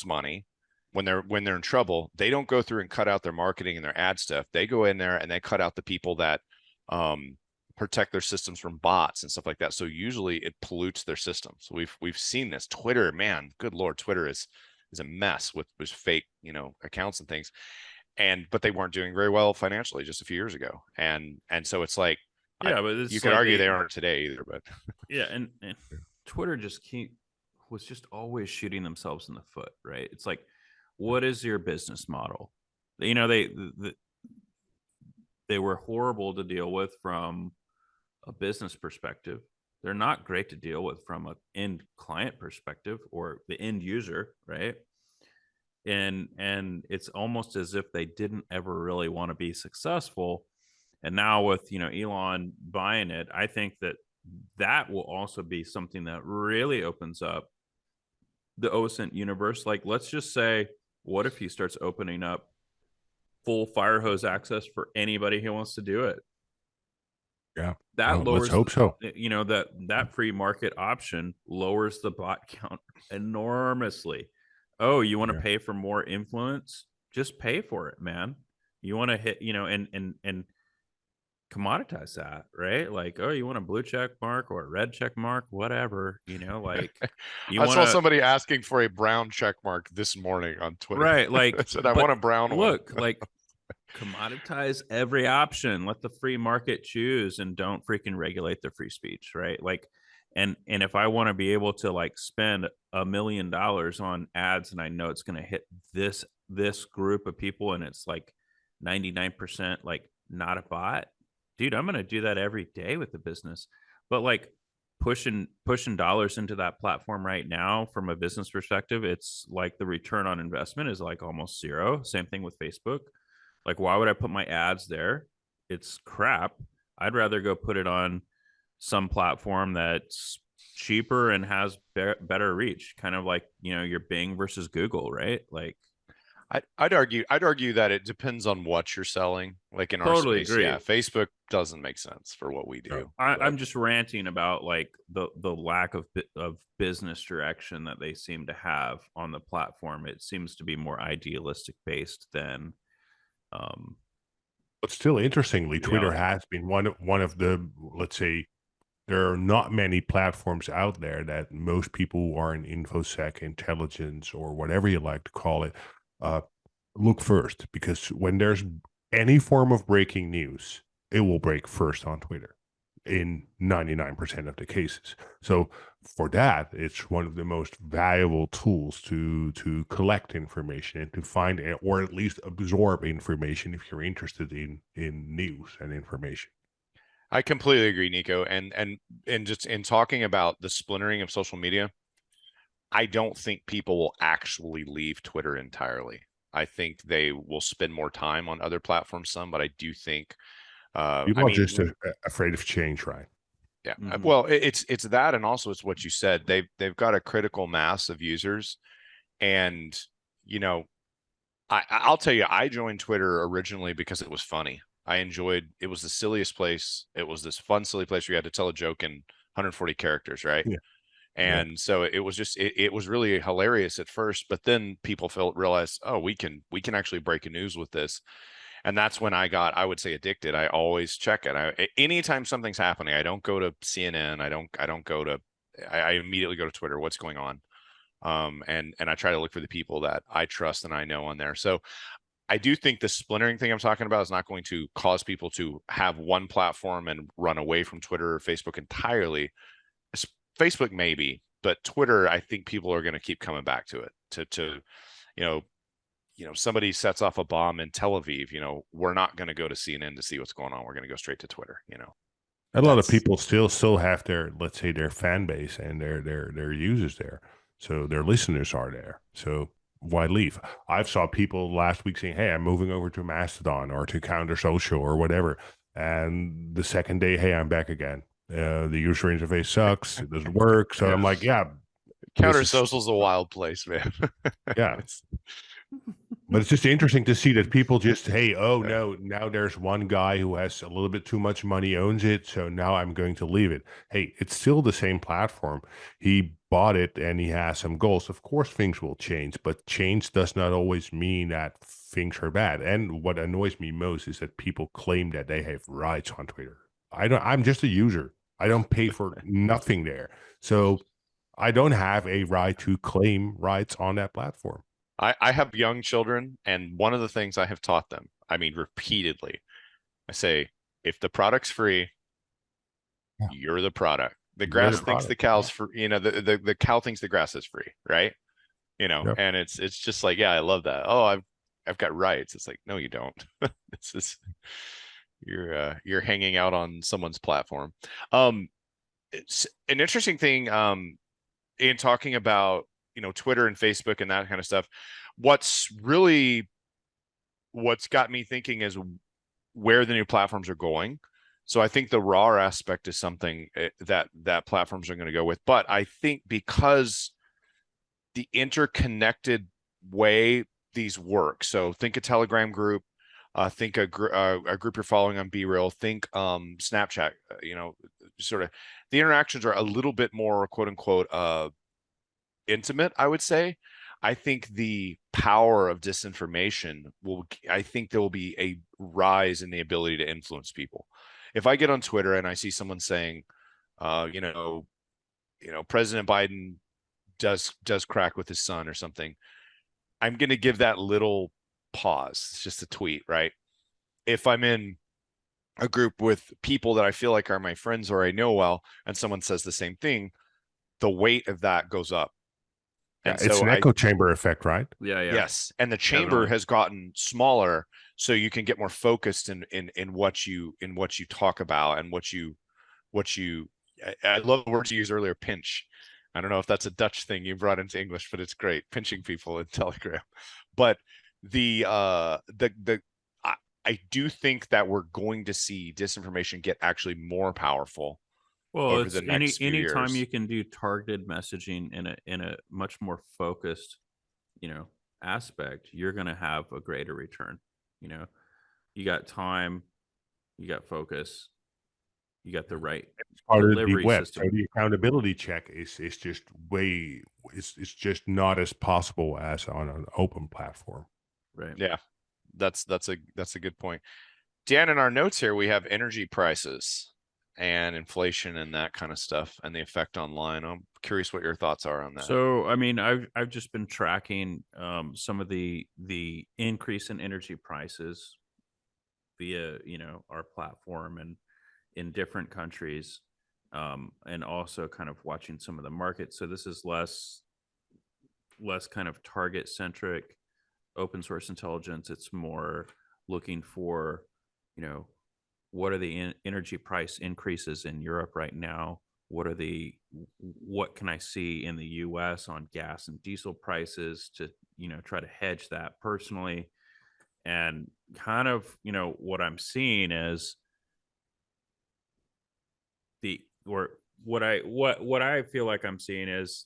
money, when they're in trouble, they don't go through and cut out their marketing and their ad stuff. They go in there and they cut out the people that protect their systems from bots and stuff like that. So usually it pollutes their systems. We've seen this. Twitter, man, good Lord, Twitter is a mess with fake, accounts and things. But they weren't doing very well financially just a few years ago. And so it's like, but you could argue they aren't today either, but and Twitter was just always shooting themselves in the foot, right? It's like, what is your business model? They were horrible to deal with from a business perspective. They're not great to deal with from an end client perspective or the end user, right? and it's almost as if they didn't ever really want to be successful. And now with, you know, Elon buying it, I think that will also be something that really opens up the OSINT universe. Like, let's just say, what if he starts opening up full fire hose access for anybody who wants to do it? Yeah. That Well, lowers, let's hope so. you know, that free market option lowers the bot count enormously. Oh, you want to Yeah. pay for more influence? Just pay for it, man. You want to hit, you know, and commoditize that, right? Like, oh, you want a blue check mark or a red check mark, whatever, you know, like you I want saw to, somebody asking for a brown check mark this morning on Twitter. right? Like, I said, I but want a brown one. look, like commoditize every option. Let the free market choose, and don't freaking regulate the free speech, right? Like, and if I want to be able to like spend $1 million on ads, and I know it's going to hit this group of people, and it's like 99% like not a bot, dude, I'm going to do that every day with the business. But like pushing dollars into that platform right now, from a business perspective, it's like the return on investment is like almost zero. Same thing with Facebook. Like, why would I put my ads there? It's crap. I'd rather go put it on some platform that's cheaper and has better reach. Kind of like, you know, your Bing versus Google, right? Like, I'd argue that it depends on what you're selling. Like in our totally space, agree. yeah, Facebook doesn't make sense for what we do. I'm just ranting about like the lack of business direction that they seem to have on the platform. It seems to be more idealistic based than But still, interestingly, Twitter reality. has been one of the, let's say, there are not many platforms out there that most people who are in infosec, intelligence, or whatever you like to call it, uh, look first. Because when there's any form of breaking news, it will break first on Twitter in 99% of the cases. So for that, it's one of the most valuable tools to collect information and to find or at least absorb information if you're interested in news and information. I completely agree, Nico. And just in talking about the splintering of social media, I don't think people will actually leave Twitter entirely. I think they will spend more time on other platforms, but I do think People are just afraid of change, right? Yeah. Well, it's that, and also it's what you said. They've got a critical mass of users, and you know, I'll tell you, I joined Twitter originally because it was funny. I enjoyed it. Was the silliest place. It was this fun, silly place where you had to tell a joke in 140 characters, right? Yeah. And so it was just it was really hilarious at first, but then people realized, oh, we can actually break a news with this. And that's when I would say, addicted. I always check it. Anytime something's happening, I don't go to CNN. I don't go to, I immediately go to Twitter. What's going on? And I try to look for the people that I trust and I know on there. So I do think the splintering thing I'm talking about is not going to cause people to have one platform and run away from Twitter or Facebook entirely. Facebook maybe, but Twitter, I think people are going to keep coming back to it to, somebody sets off a bomb in Tel Aviv, we're not going to go to CNN to see what's going on. We're going to go straight to Twitter, A lot of people still have their, let's say, their fan base and their users there. So their listeners are there. So why leave? I've saw people last week saying, hey, I'm moving over to Mastodon or to Counter Social or whatever. And the second day, hey, I'm back again. The user interface sucks. It doesn't work. So I'm like, yeah. Counter Social's a wild place, man. Yeah. But it's just interesting to see that people just, hey, oh no, now there's one guy who has a little bit too much money, owns it, so now I'm going to leave it. Hey, it's still the same platform. He bought it and he has some goals. Of course, things will change, but change does not always mean that things are bad. And what annoys me most is that people claim that they have rights on Twitter. I'm just a user. I don't pay for nothing there. So I don't have a right to claim rights on that platform. I have young children, and one of the things I have taught them, I mean, repeatedly, I say, if the product's free, you're the product. The grass thinks the cow's free, the cow thinks the grass is free, right? And it's just like, yeah, I love that. Oh, I've got rights. It's like, no, you don't. This is you're hanging out on someone's platform. It's an interesting thing in talking about Twitter and Facebook and that kind of stuff. what's got me thinking is where the new platforms are going. So I think the raw aspect is something that platforms are going to go with. But I think because the interconnected way these work, so think a Telegram group, think a group you're following on BeReal, think Snapchat, sort of the interactions are a little bit more quote unquote intimate, I would say. I think the power of disinformation I think there will be a rise in the ability to influence people. If I get on Twitter and I see someone saying, President Biden does crack with his son or something, I'm going to give that little pause. It's just a tweet, right? If I'm in a group with people that I feel like are my friends or I know well, and someone says the same thing, the weight of that goes up. Yeah, And it's so an echo chamber effect, right? Yeah. yes, and the chamber Definitely. has gotten smaller, so you can get more focused in what you talk about and what you I love the words you used earlier, pinch. I don't know if that's a Dutch thing you brought into English, but it's great, pinching people in Telegram. But I do think that we're going to see disinformation get actually more powerful Well, over it's the next few anytime years. you can do targeted messaging in a much more focused, aspect, you're going to have a greater return. You got time, you got focus, you got the right It's part of the deep delivery web. So system. the accountability check is just it's just not as possible as on an open platform. Right. Yeah, that's a good point. Dan, in our notes here, we have energy prices and inflation and that kind of stuff and the effect online. I'm curious what your thoughts are on that. So, I mean, I've just been tracking some of the increase in energy prices via our platform and in different countries, and also kind of watching some of the markets. So this is less kind of target centric open source intelligence. It's more looking for, what are the energy price increases in Europe right now? What can I see in the US on gas and diesel prices to, try to hedge that personally? And kind of, what I'm seeing is what I feel like I'm seeing is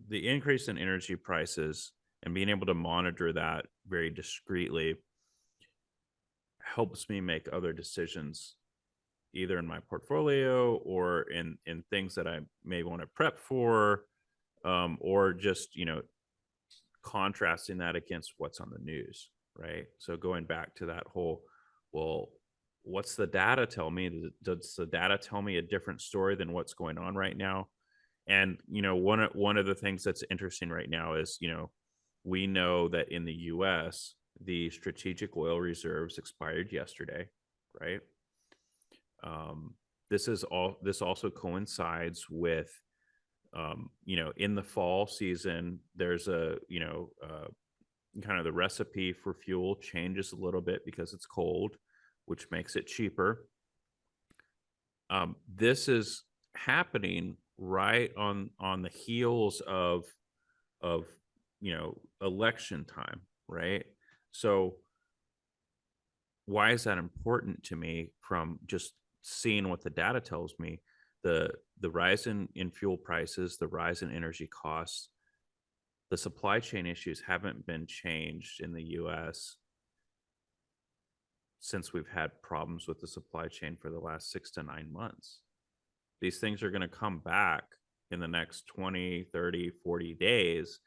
the increase in energy prices and being able to monitor that very discreetly helps me make other decisions, either in my portfolio or in things that I may want to prep for, or just contrasting that against what's on the news, right? So going back to that whole, well, what's the data tell me? Does the data tell me a different story than what's going on right now? And one of the things that's interesting right now is we know that in the U.S. the strategic oil reserves expired yesterday, right? This also coincides with in the fall season there's kind of the recipe for fuel changes a little bit because it's cold, which makes it cheaper. This is happening right on the heels of election time, right? So why is that important to me? From just seeing what the data tells me, the rise in fuel prices, the rise in energy costs, the supply chain issues haven't been changed in the US since we've had problems with the supply chain for the last 6 to 9 months. These things are going to come back in the next 20, 30, 40 days.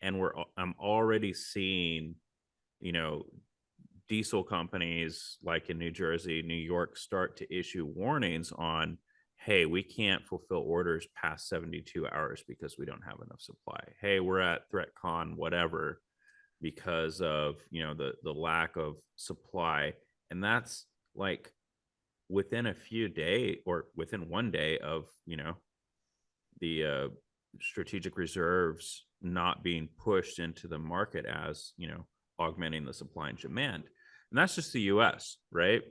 And I'm already seeing, diesel companies like in New Jersey, New York, start to issue warnings on, hey, we can't fulfill orders past 72 hours because we don't have enough supply. Hey, we're at ThreatCon, whatever, because of, the lack of supply. And that's like within a few days or within one day of, the strategic reserves not being pushed into the market as, augmenting the supply and demand. And that's just the US, right?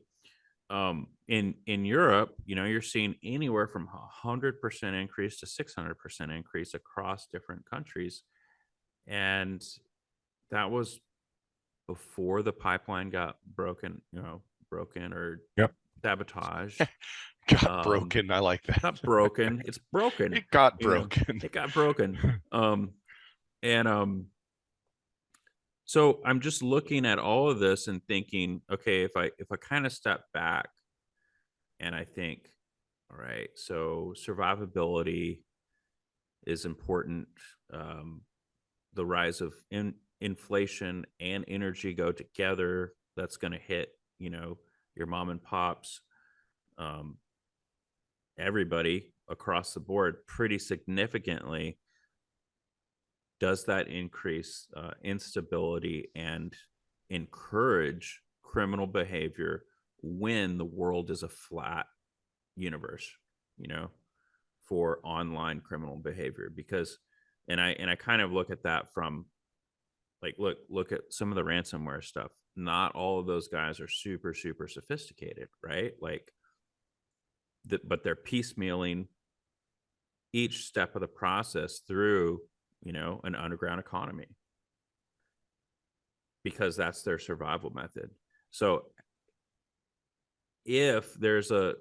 In Europe, you're seeing anywhere from 100% increase to 600% increase across different countries. And that was before the pipeline got broken, broken or Yep. sabotaged. Got broken. I like that. Not broken. It's broken. It got you know, broken. It got broken. And so I'm just looking at all of this and thinking, okay, if I kind of step back and I think, all right, so survivability is important. The rise of inflation and energy go together. That's going to hit, your mom and pops, everybody across the board pretty significantly. Does that increase instability and encourage criminal behavior when the world is a flat universe, for online criminal behavior? Because, and I kind of look at that from like, look at some of the ransomware stuff. Not all of those guys are super, super sophisticated, right? Like, but they're piecemealing each step of the process through, an underground economy, because that's their survival method. So if there's a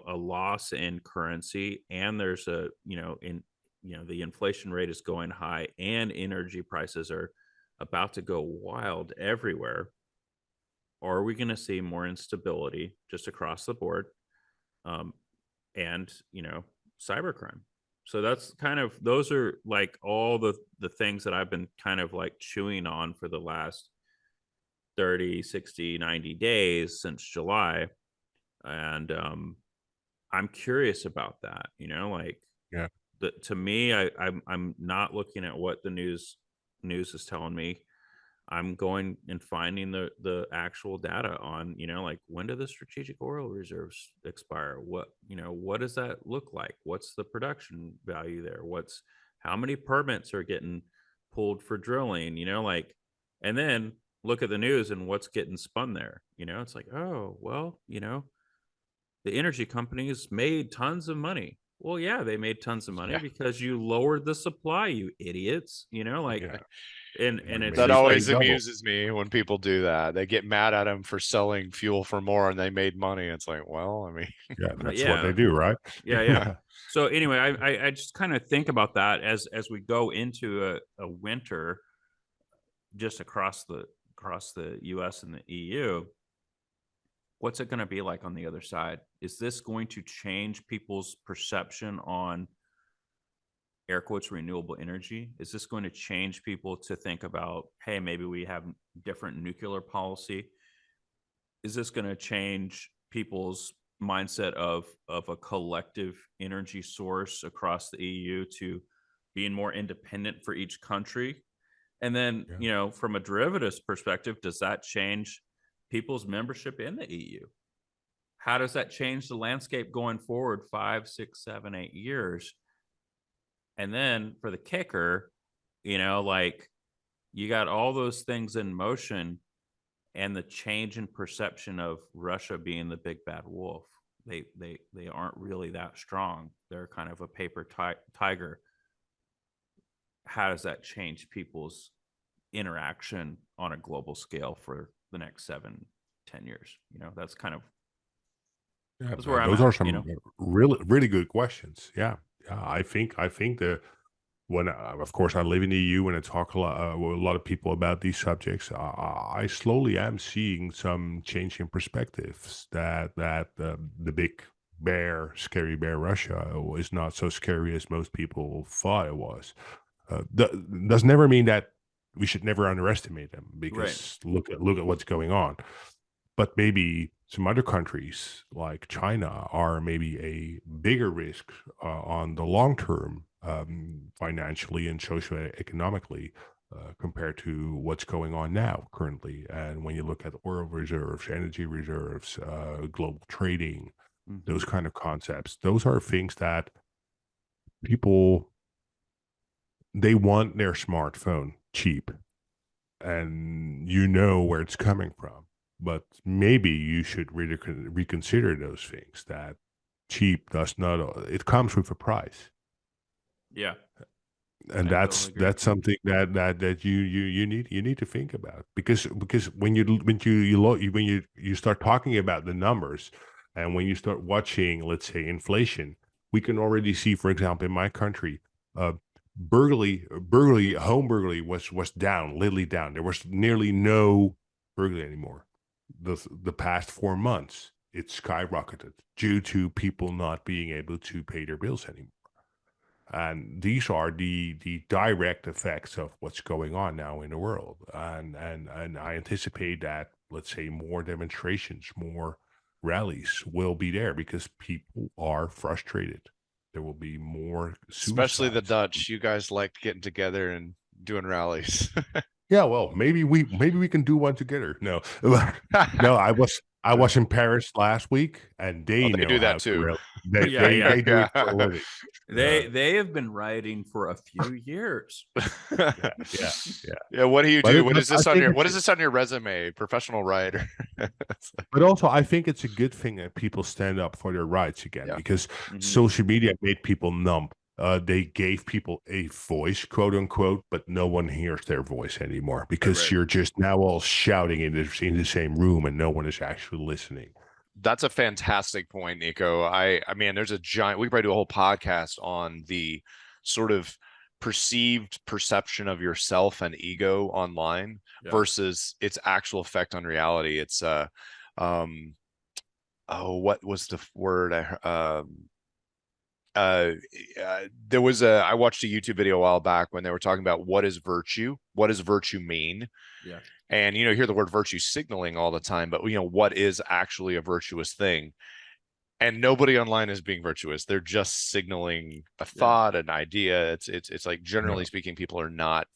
loss in currency, and there's the inflation rate is going high and energy prices are about to go wild everywhere, are we going to see more instability just across the board, and cybercrime? So that's kind of, those are like all the things that I've been kind of like chewing on for the last 30, 60, 90 days since July. And I'm curious about that, like, Yeah. to me, I'm not looking at what the news is telling me. I'm going and finding the actual data on, like, when do the strategic oil reserves expire? What does that look like? What's the production value there? How many permits are getting pulled for drilling? Like, and then look at the news and what's getting spun there. It's like, oh, well, the energy companies made tons of money. Well, yeah, they made tons of money because you lowered the supply, you idiots. Like, Yeah. and Like it's That maybe just like, always double. amuses me when people do that. They get mad at them for selling fuel for more and they made money. It's like, well, I mean, Yeah, that's what yeah, they do, right? yeah. So anyway, I just kind of think about that as we go into a winter just across the US and the EU. What's it going to be like on the other side? Is this going to change people's perception on, air quotes, renewable energy? Is this going to change people to think about, hey, maybe we have different nuclear policy? Is this going to change people's mindset of a collective energy source across the EU to being more independent for each country? And then, Yeah. from a derivatives perspective, does that change people's membership in the EU? How does that change the landscape going forward 5, 6, 7, 8 years? And then for the kicker, like, you got all those things in motion, and the change in perception of Russia being the big bad wolf. They aren't really that strong. They're kind of a paper tiger. How does that change people's interaction on a global scale for the next 7, 10 years? That's kind of, Yeah, that's where I'm those at, are some really, really good questions. Yeah, I think the when of course I live in the EU and I talk with a lot of people about these subjects, I slowly am seeing some change in perspectives that the big bear, scary bear Russia is not so scary as most people thought it was. Does never mean that we should never underestimate them, because look at what's going on. But maybe some other countries like China are maybe a bigger risk on the long term, financially and socioeconomically, compared to what's going on now currently. And when you look at oil reserves, energy reserves, global trading, those kind of concepts, those are things that people, they want their smartphone cheap, and where it's coming from. But maybe you should really reconsider those things, that cheap does not, it comes with a price. Yeah. And I totally agree. that's something that you need to think about, because when you start talking about the numbers, and when you start watching, let's say, inflation, we can already see, for example, in my country, uh, home burglary was down, literally down. There was nearly no burglary anymore. The past 4 months, it skyrocketed due to people not being able to pay their bills anymore. And these are the direct effects of what's going on now in the world. And I anticipate that, let's say, more demonstrations, more rallies will be there, because people are frustrated. There will be more Especially the suicides. Dutch. You guys like getting together and doing rallies. Yeah, well, maybe we can do one together. No, no, I was in Paris last week, and Oh, they they know do that how to too. Yeah, yeah. they do it for a Yeah. living. They have been rioting for a few years. Yeah, Yeah, what do you But do? it- What but is I this on think your it's what is this on your resume? Professional writer. But also, I think it's a good thing that people stand up for their rights again, Yeah. because Mhm. social media made people numb. They gave people a voice, quote unquote, but no one hears their voice anymore, because Right. you're just now all shouting in the same room, and no one is actually listening. That's a fantastic point, Nico. I mean, there's a giant, we could probably do a whole podcast on the sort of perceived perception of yourself and ego online Yeah. versus its actual effect on reality. It's um oh, what was the word? There was I watched a YouTube video a while back when they were talking about what is virtue, what does virtue mean? Yeah. And you hear the word virtue signaling all the time, but what is actually a virtuous thing? And nobody online is being virtuous. They're just signaling a thought, an idea. It's like, generally speaking, people are not,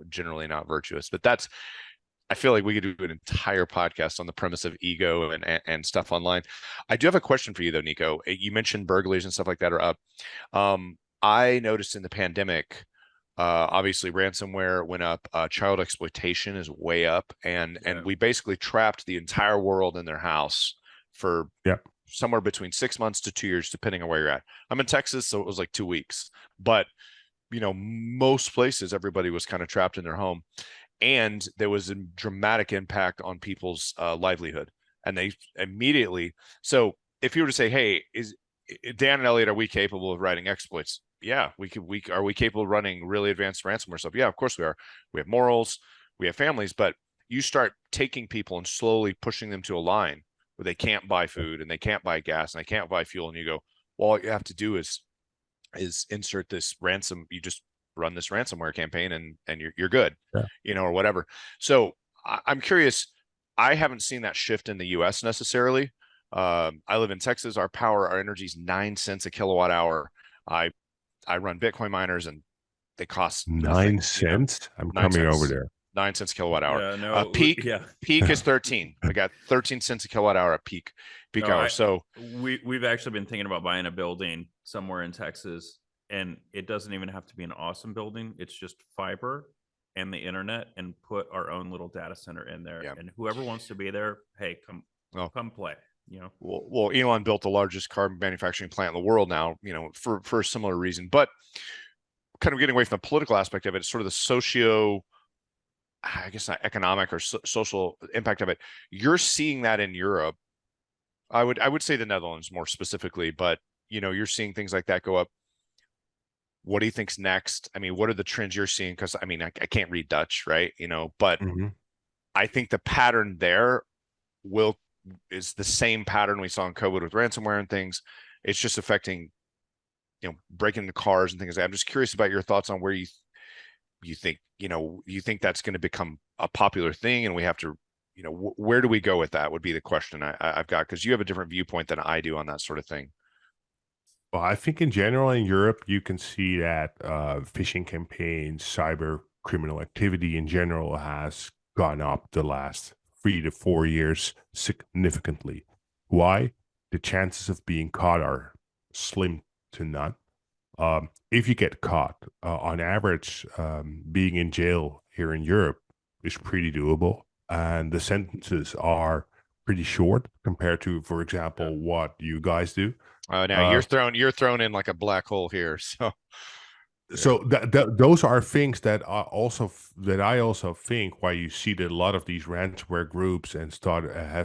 generally not virtuous. But I feel like we could do an entire podcast on the premise of ego and stuff online. I do have a question for you though, Nico. You mentioned burglaries and stuff like that are up. I noticed in the pandemic, obviously ransomware went up, child exploitation is way up, and we basically trapped the entire world in their house for somewhere between 6 months to 2 years, depending on where you're at. I'm in Texas, so it was like 2 weeks, but most places everybody was kind of trapped in their home, and there was a dramatic impact on people's livelihood, and they immediately. So if you were to say, hey, is Dan and Elliott, are we capable of writing exploits? Yeah, are we capable of running really advanced ransomware stuff? Yeah, of course we are. We have morals, we have families, but you start taking people and slowly pushing them to a line where they can't buy food and they can't buy gas and they can't buy fuel, and you go, well, all you have to do is insert this ransom. You just run this ransomware campaign, and you're good, or whatever. So I'm curious. I haven't seen that shift in the U.S. necessarily. I live in Texas. Our energy is 9 cents a kilowatt hour. I run Bitcoin miners, and they cost 9 cents. I'm 9 coming cents. over there. 9 cents a kilowatt hour. Yeah, no, peak is 13. I got 13 cents a kilowatt hour at peak hour. So we've actually been thinking about buying a building somewhere in Texas, and it doesn't even have to be an awesome building. It's just fiber and the internet, and put our own little data center in there. Yeah. And whoever wants to be there, hey, come play. Well, Elon built the largest car manufacturing plant in the world now, for a similar reason. But kind of getting away from the political aspect of it, it's sort of the I guess not economic or social impact of it. You're seeing that in Europe. I would say the Netherlands more specifically, but you're seeing things like that go up. What do you think's next? I mean, what are the trends you're seeing? Because I mean, I can't read Dutch, right? But I think the pattern there is the same pattern we saw in COVID with ransomware and things. It's just affecting, breaking into cars and things like that. I'm just curious about your thoughts on where you think, you think that's going to become a popular thing, and we have to, where do we go with that would be the question I've got, because you have a different viewpoint than I do on that sort of thing. Well, I think in general in Europe, you can see that phishing campaigns, cyber criminal activity in general has gone up the last 3 to 4 years significantly. Why? The chances of being caught are slim to none. If you get caught, on average, being in jail here in Europe is pretty doable, and the sentences are pretty short compared to, for example, what you guys do. Now you're thrown in like a black hole here. So So those are things that are also that I also think why you see that a lot of these ransomware groups and start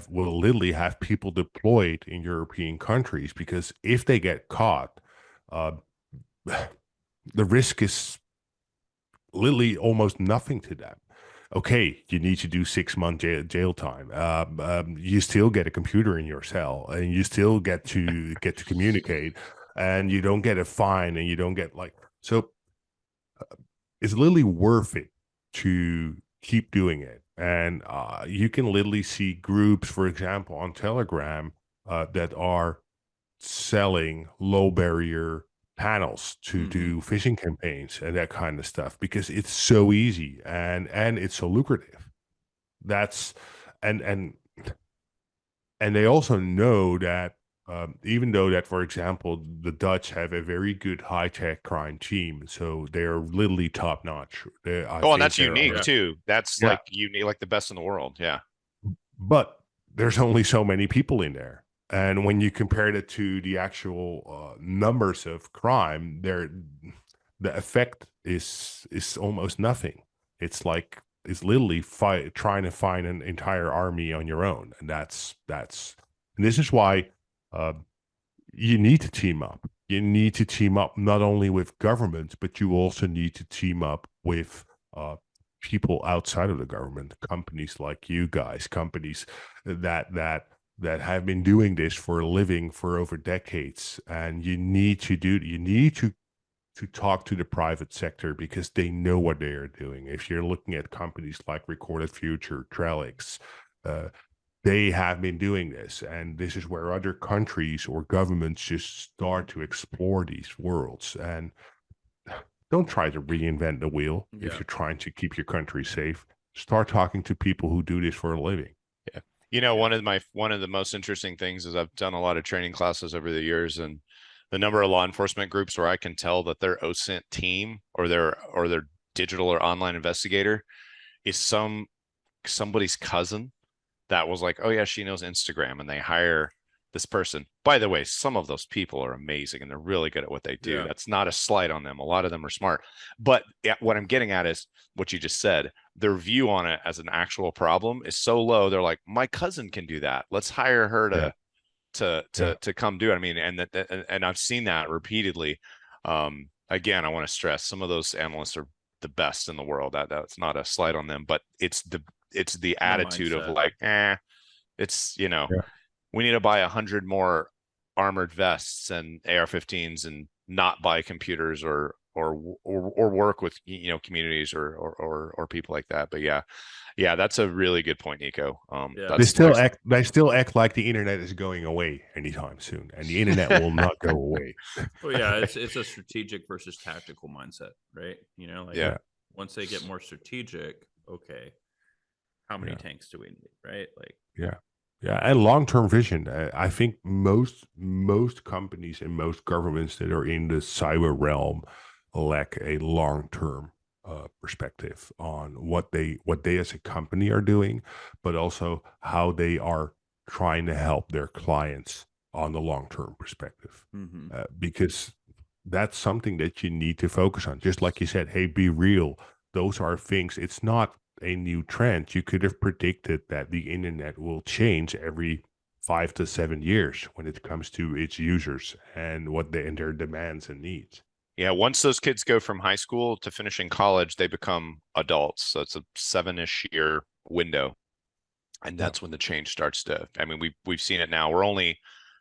will literally have people deployed in European countries, because if they get caught, uh, the risk is literally almost nothing to them. Okay, you need to do 6 month jail time. You still get a computer in your cell, and you still get to communicate, and you don't get a fine, and you don't get like so. It's literally worth it to keep doing it. And you can literally see groups, for example, on Telegram that are selling low barrier panels to do phishing campaigns and that kind of stuff, because it's so easy and it's so lucrative. That's and and and they also know that even though that, for example, the Dutch have a very good high tech crime team, so they're literally top notch. I Oh, and think that's they're unique Yeah. too. That's Yeah. like unique, like the best in the world. Yeah. but there's only so many people in there. And when you compare it to the actual numbers of crime, the effect is almost nothing. It's literally trying to find an entire army on your own, and and this is why uh, you need to team up. You need to team up not only with governments, but you also need to team up with uh, people outside of the government, companies like you guys, companies that have been doing this for a living for over decades. And you need to talk to the private sector, because they know what they are doing. If you're looking at companies like Recorded Future, Trellix, uh, they have been doing this, and this is where other countries or governments just start to explore these worlds. And don't try to reinvent the wheel if Yeah. you're trying to keep your country safe. Start talking to people who do this for a living. Yeah. One of the most interesting things is I've done a lot of training classes over the years, and the number of law enforcement groups where I can tell that their OSINT team or their digital or online investigator is somebody's cousin that was like, oh yeah, she knows Instagram, and they hire this person. By the way, some of those people are amazing and they're really good at what they do. Yeah. That's not a slight on them. A lot of them are smart. But what I'm getting at is what you just said. Their view on it as an actual problem is so low. They're like, my cousin can do that. Let's hire her to come do it. I mean, and I've seen that repeatedly. Again, I want to stress some of those analysts are the best in the world. That's not a slight on them, but it's the attitude of mindset. like, it's Yeah. we need to buy 100 more armored vests and AR-15s and not buy computers or work with communities or people like that. But yeah, that's a really good point, Nico. Yeah. They still There's act like the internet is going away anytime soon, and the internet will not go away. Well, yeah, it's a strategic versus tactical mindset, right? Like Yeah. once they get more strategic, okay, how many Yeah. tanks do we need, right? Like, Yeah, yeah, and long-term vision. I think most companies and most governments that are in the cyber realm lack a long-term perspective on what they as a company are doing, but also how they are trying to help their clients on the long-term perspective. Because that's something that you need to focus on. Just like you said, hey, be real. Those are things. It's not a new trend. You could have predicted that the internet will change every 5 to 7 years when it comes to its users and and their demands and needs. Yeah, once those kids go from high school to finishing college, they become adults. So it's a 7-ish year window. And that's when the change starts to, I mean, we've seen it now. We're only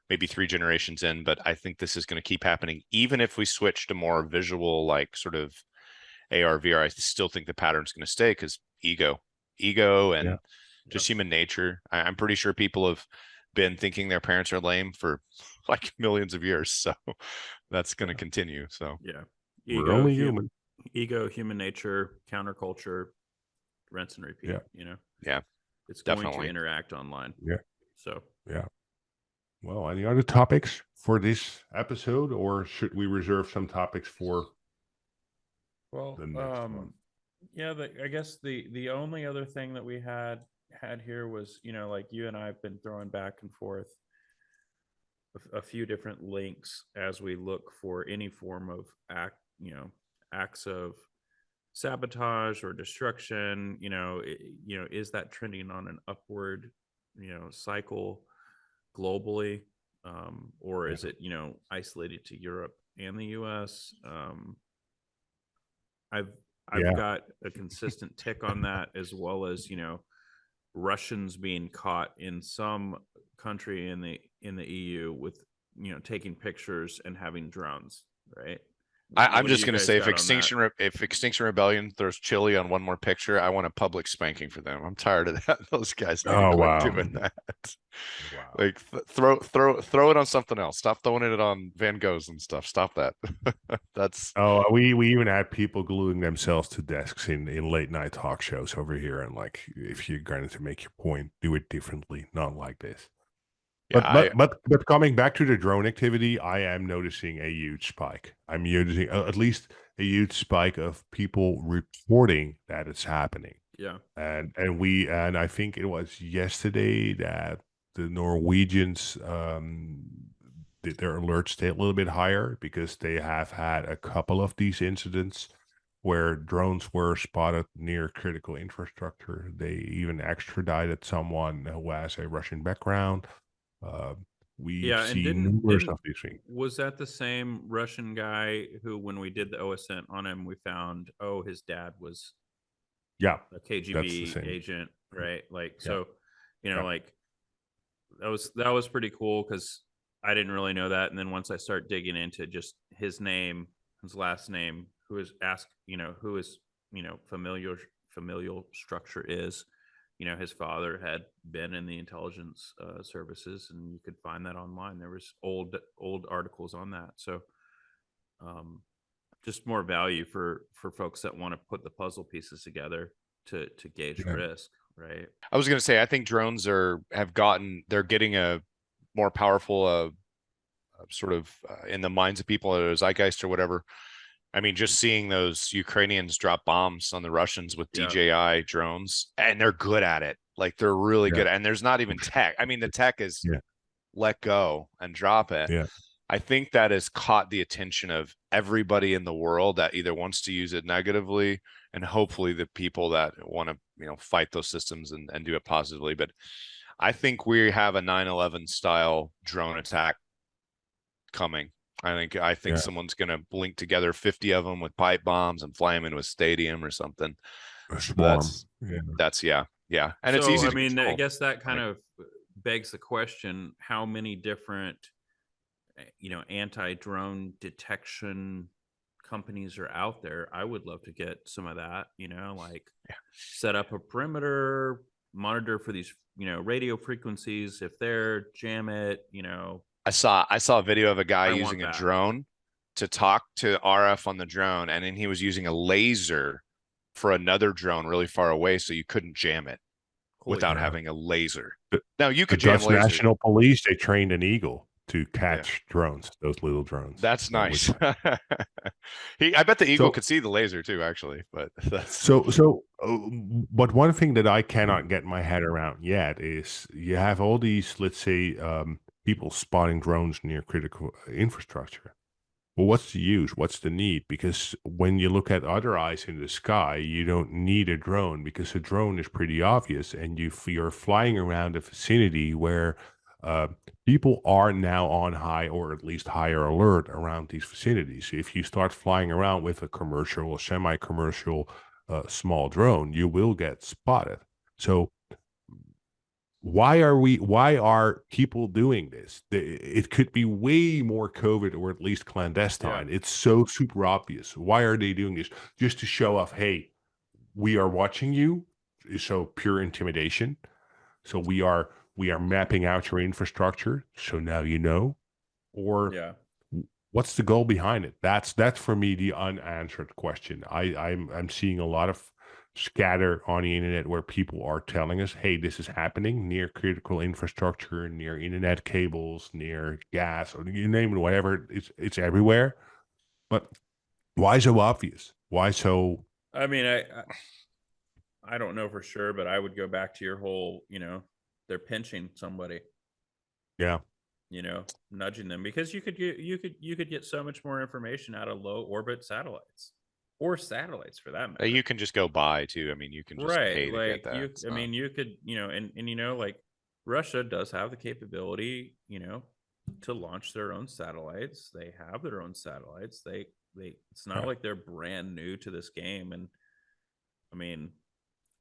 maybe 3 generations in, but I think this is going to keep happening. Even if we switch to more visual, like sort of AR, VR, I still think the pattern's going to stay because ego and Yeah. just human nature. I'm pretty sure people have been thinking their parents are lame for like millions of years. So that's going to continue. So yeah, We're only human. ego, human nature, counterculture, rinse and repeat. Yeah. Yeah, It's going definitely. to interact online. Yeah. So Yeah. Well, any other topics for this episode, or should we reserve some topics for well, the next one? yeah, I guess the only other thing that we had here was, like you and I have been throwing back and forth a few different links as we look for any form of acts of sabotage or destruction, is that trending on an upward, cycle globally, or is it, isolated to Europe and the US? I've Yeah. got a consistent tick on that, as well as, Russians being caught in some country in the EU with, taking pictures and having drones, right? I'm What do just you going to guys say, got on that? if Extinction Rebellion throws chili on one more picture, I want a public spanking for them. I'm tired of that. Those guys need to Oh, quit wow. doing that. Wow. Like throw it on something else. Stop throwing it on Van Goghs and stuff. Stop that. That's Oh, we even had people gluing themselves to desks in late night talk shows over here, and like, if you're going to make your point, do it differently, not like this. yeah. But coming back to the drone activity, I am noticing a huge spike. I'm noticing at least a huge spike of people reporting that it's happening. Yeah. And I think it was yesterday that the Norwegians did their alerts stay a little bit higher, because they have had a couple of these incidents where drones were spotted near critical infrastructure. They even extradited someone who has a Russian background. Uh, we've Yeah, and seen didn't numerous didn't of these things. was that the same Russian guy who, when we did the OSINT on him, we found, his dad was Yeah, a that's the KGB same. agent, right? Like, Yeah, so, yeah, like, that was pretty cool, because I didn't really know that. And then once I start digging into just his name, his last name, who is asked, who his, familial structure is, his father had been in the intelligence services, and you could find that online. There was old articles on that. So, just more value for folks that want to put the puzzle pieces together to gauge yeah, risk, right? I was going to say, I think drones they're getting a more powerful, sort of in the minds of people, a zeitgeist or whatever. I mean, just seeing those Ukrainians drop bombs on the Russians with Yeah. DJI drones, and they're good at it. Like, they're really yeah, good. And there's not even tech. I mean, the tech is yeah, let go and drop it. yeah, I think that has caught the attention of everybody in the world that either wants to use it negatively, and hopefully the people that want to, fight those systems and do it positively. But I think we have a 9/11 style drone attack coming. I think yeah. someone's going to link together 50 of them with pipe bombs and fly them into a stadium or something. A swarm. That's Yeah, yeah, and it's So, easy I to mean, I control. guess that kind of begs the question: how many different, anti-drone detection companies are out there? I would love to get some of that. Like, set up a perimeter, monitor for these, radio frequencies. If they're jam it, I saw a video of a guy I want using a that. drone to talk to RF on the drone, and then he was using a laser for another drone really far away, so you couldn't jam it Holy without cow. having a laser. The, Now you the could jam Dutch lasers. National Police, they trained an eagle to catch drones, those little drones. That's So, nice. I bet the eagle So- could see the laser too, actually. But that's but one thing that I cannot get my head around yet is you have all these, let's say, people spotting drones near critical infrastructure. Well, what's the use? What's the need? Because when you look at other eyes in the sky, you don't need a drone, because a drone is pretty obvious, and you're flying around a vicinity where uh, people are now on high, or at least higher alert around these vicinities. If you start flying around with a commercial or semi-commercial small drone, you will get spotted. So why are people doing this? It could be way more covert, or at least clandestine. It's so super obvious. Why are they doing this? Just to show off, hey, we are watching you. So pure intimidation. So we are mapping out your infrastructure, so now you know. Or Yeah. what's the goal behind it? That's for me the unanswered question. I'm seeing a lot of scatter on the internet where people are telling us, hey, this is happening near critical infrastructure, near internet cables, near gas, or you name it, whatever. It's everywhere. But why so obvious? Why so? I mean, I don't know for sure, but I would go back to your whole, they're pinching somebody, Yeah, nudging them, because you could get so much more information out of low orbit satellites. or satellites for that matter. You can just go buy too. I mean, you can just pay Right. to get Like that. you, It's I not- mean, you could, and like Russia does have the capability, to launch their own satellites. They have their own satellites. It's not like they're brand new to this game. And I mean,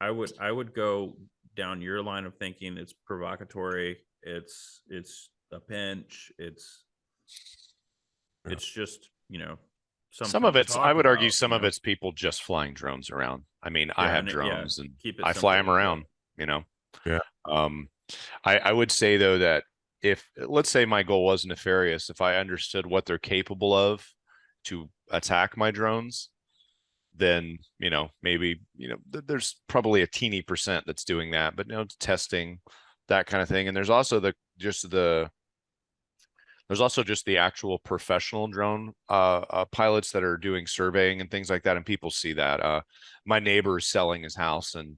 I would go down your line of thinking. It's provocatory. It's a pinch. It's just, some something of to it's, I talk would argue about, some of it's people just flying drones around. I mean, I Yeah, have and drones and keep it I fly them simple. around, you know? Yeah. I would say though that if, let's say my goal was nefarious, if I understood what they're capable of to attack my drones, then, maybe, there's probably a teeny percent that's doing that, but testing that kind of thing. And there's also there's also just the actual professional drone pilots that are doing surveying and things like that, and people see that. My neighbor is selling his house, and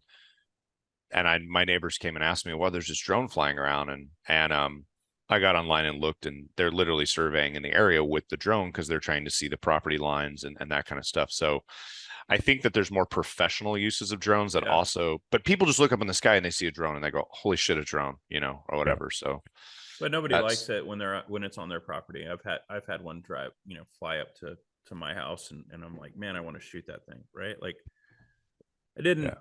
my neighbors came and asked me, well, there's this drone flying around, and I got online and looked, and they're literally surveying in the area with the drone because they're trying to see the property lines and that kind of stuff. So I think that there's more professional uses of drones that also, but people just look up in the sky and they see a drone and they go, holy shit, a drone, or whatever. So But nobody likes it when it's on their property. I've had one drive, fly up to my house, and I'm like, man, I want to shoot that thing, right? Like I didn't,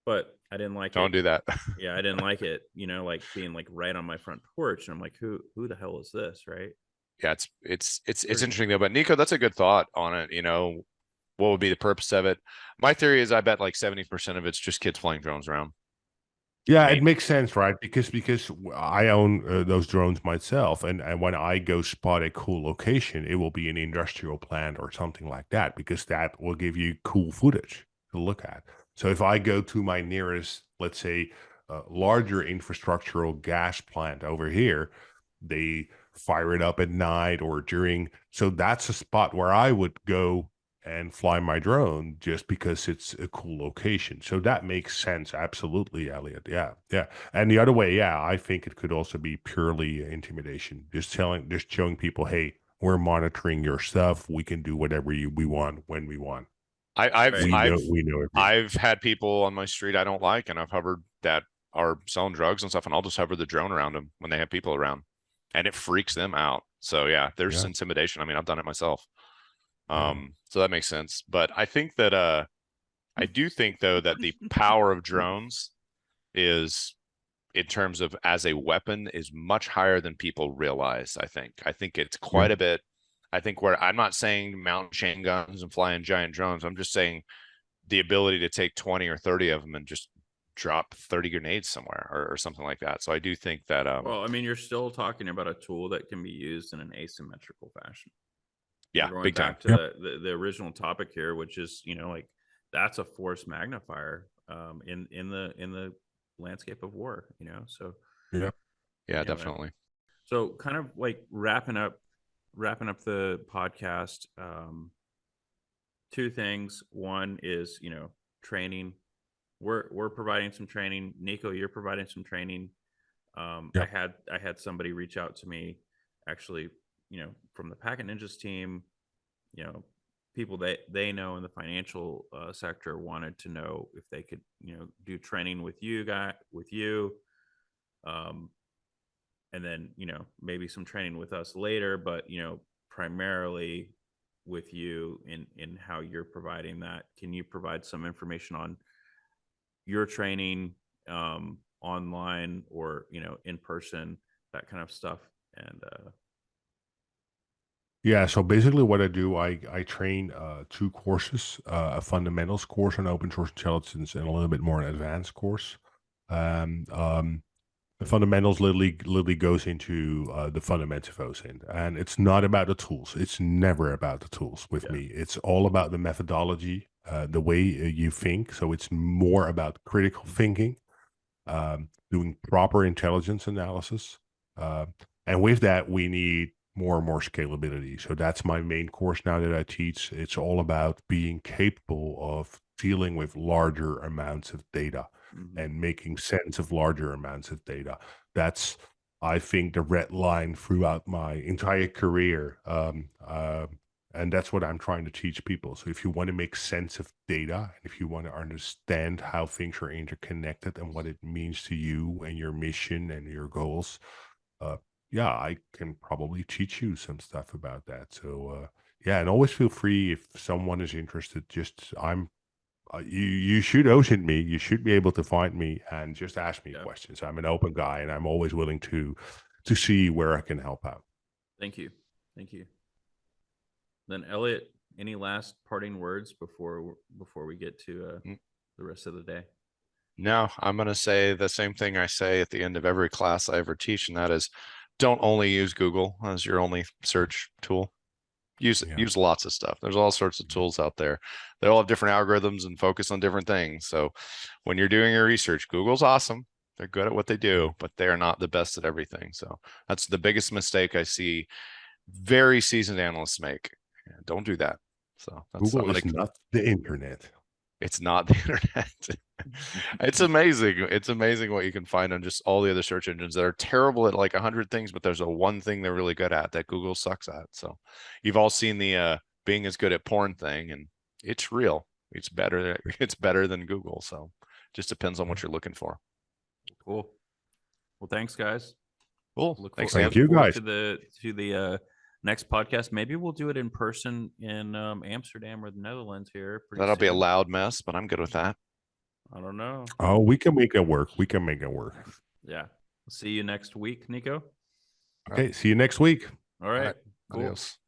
but I didn't like it. Don't do that. Yeah, I didn't like it, like being like right on my front porch. And I'm like, who the hell is this, right? Yeah, it's interesting though. But Nico, that's a good thought on it. What would be the purpose of it? My theory is I bet like 70% of it's just kids flying drones around. Yeah, it makes sense, right? Because I own those drones myself, and when I go spot a cool location, it will be an industrial plant or something like that, because that will give you cool footage to look at. So if I go to my nearest, let's say, larger infrastructural gas plant over here, they fire it up at night or during. So that's a spot where I would go and fly my drone just because it's a cool location. So that makes sense. Absolutely, Elliott. Yeah. Yeah. And the other way, yeah, I think it could also be purely intimidation. Just showing people, hey, we're monitoring your stuff. We can do whatever we want when we want. We know everything. I've had people on my street I don't like, and I've hovered that are selling drugs and stuff, and I'll just hover the drone around them when they have people around, and it freaks them out. So yeah, there's intimidation. I mean, I've done it myself. So that makes sense. But I think that I do think though that the power of drones is, in terms of as a weapon, is much higher than people realize. I think it's quite a bit. I think where I'm not saying mount chain guns and flying giant drones. I'm just saying the ability to take 20 or 30 of them and just drop 30 grenades somewhere or something like that. So I do think that well, I mean, you're still talking about a tool that can be used in an asymmetrical fashion. Yeah, going big back time. to the original topic here, which is, like that's a force magnifier in the landscape of war, so yeah anyway. Definitely. So kind of like wrapping up the podcast, two things. One is, training. We're providing some training. Nico, you're providing some training. I had somebody reach out to me, actually, from the Packet Ninjas team, people that they know in the financial sector wanted to know if they could, do training with you, and then, maybe some training with us later, but, primarily with you in how you're providing that. Can you provide some information on your training online or, in person, that kind of stuff? And yeah, so basically what I do, I train two courses, a fundamentals course on open source intelligence and a little bit more an advanced course. The fundamentals literally goes into the fundamentals of OSINT, and it's not about the tools. It's never about the tools with me. It's all about the methodology, the way you think. So it's more about critical thinking, doing proper intelligence analysis, and with that we need more and more scalability. So that's my main course now that I teach. It's all about being capable of dealing with larger amounts of data and making sense of larger amounts of data. That's, I think, the red line throughout my entire career. And that's what I'm trying to teach people. So if you want to make sense of data, and if you want to understand how things are interconnected and what it means to you and your mission and your goals, yeah, I can probably teach you some stuff about that. So yeah, and always feel free if someone is interested. Just you should OSINT me. You should be able to find me and just ask me Yeah. questions. I'm an open guy, and I'm always willing to see where I can help out. Thank you. Thank you. Then Elliott, any last parting words before we get to the rest of the day? No, I'm going to say the same thing I say at the end of every class I ever teach, and that is, don't only use Google as your only search tool. Use lots of stuff. There's all sorts of tools out there. They all have different algorithms and focus on different things. So when you're doing your research, Google's awesome. They're good at what they do, but they're not the best at everything. So that's the biggest mistake I see very seasoned analysts make. Don't do that. So that's, Google is not the internet. It's not the internet. It's amazing. It's amazing what you can find on just all the other search engines that are terrible at like 100 things, but there's a one thing they're really good at that Google sucks at. So you've all seen the being as good at porn thing, and it's real. It's better. It's better than Google. So just depends on what you're looking for. Cool. Well, thanks, guys. Cool. Thank you, guys. To the next podcast. Maybe we'll do it in person in Amsterdam or the Netherlands here. That'll be a loud mess, but I'm good with that. I don't know. Oh, we can make it work. We can make it work. Yeah. See you next week, Nico. Okay. See you next week. All right. Cool. Adios.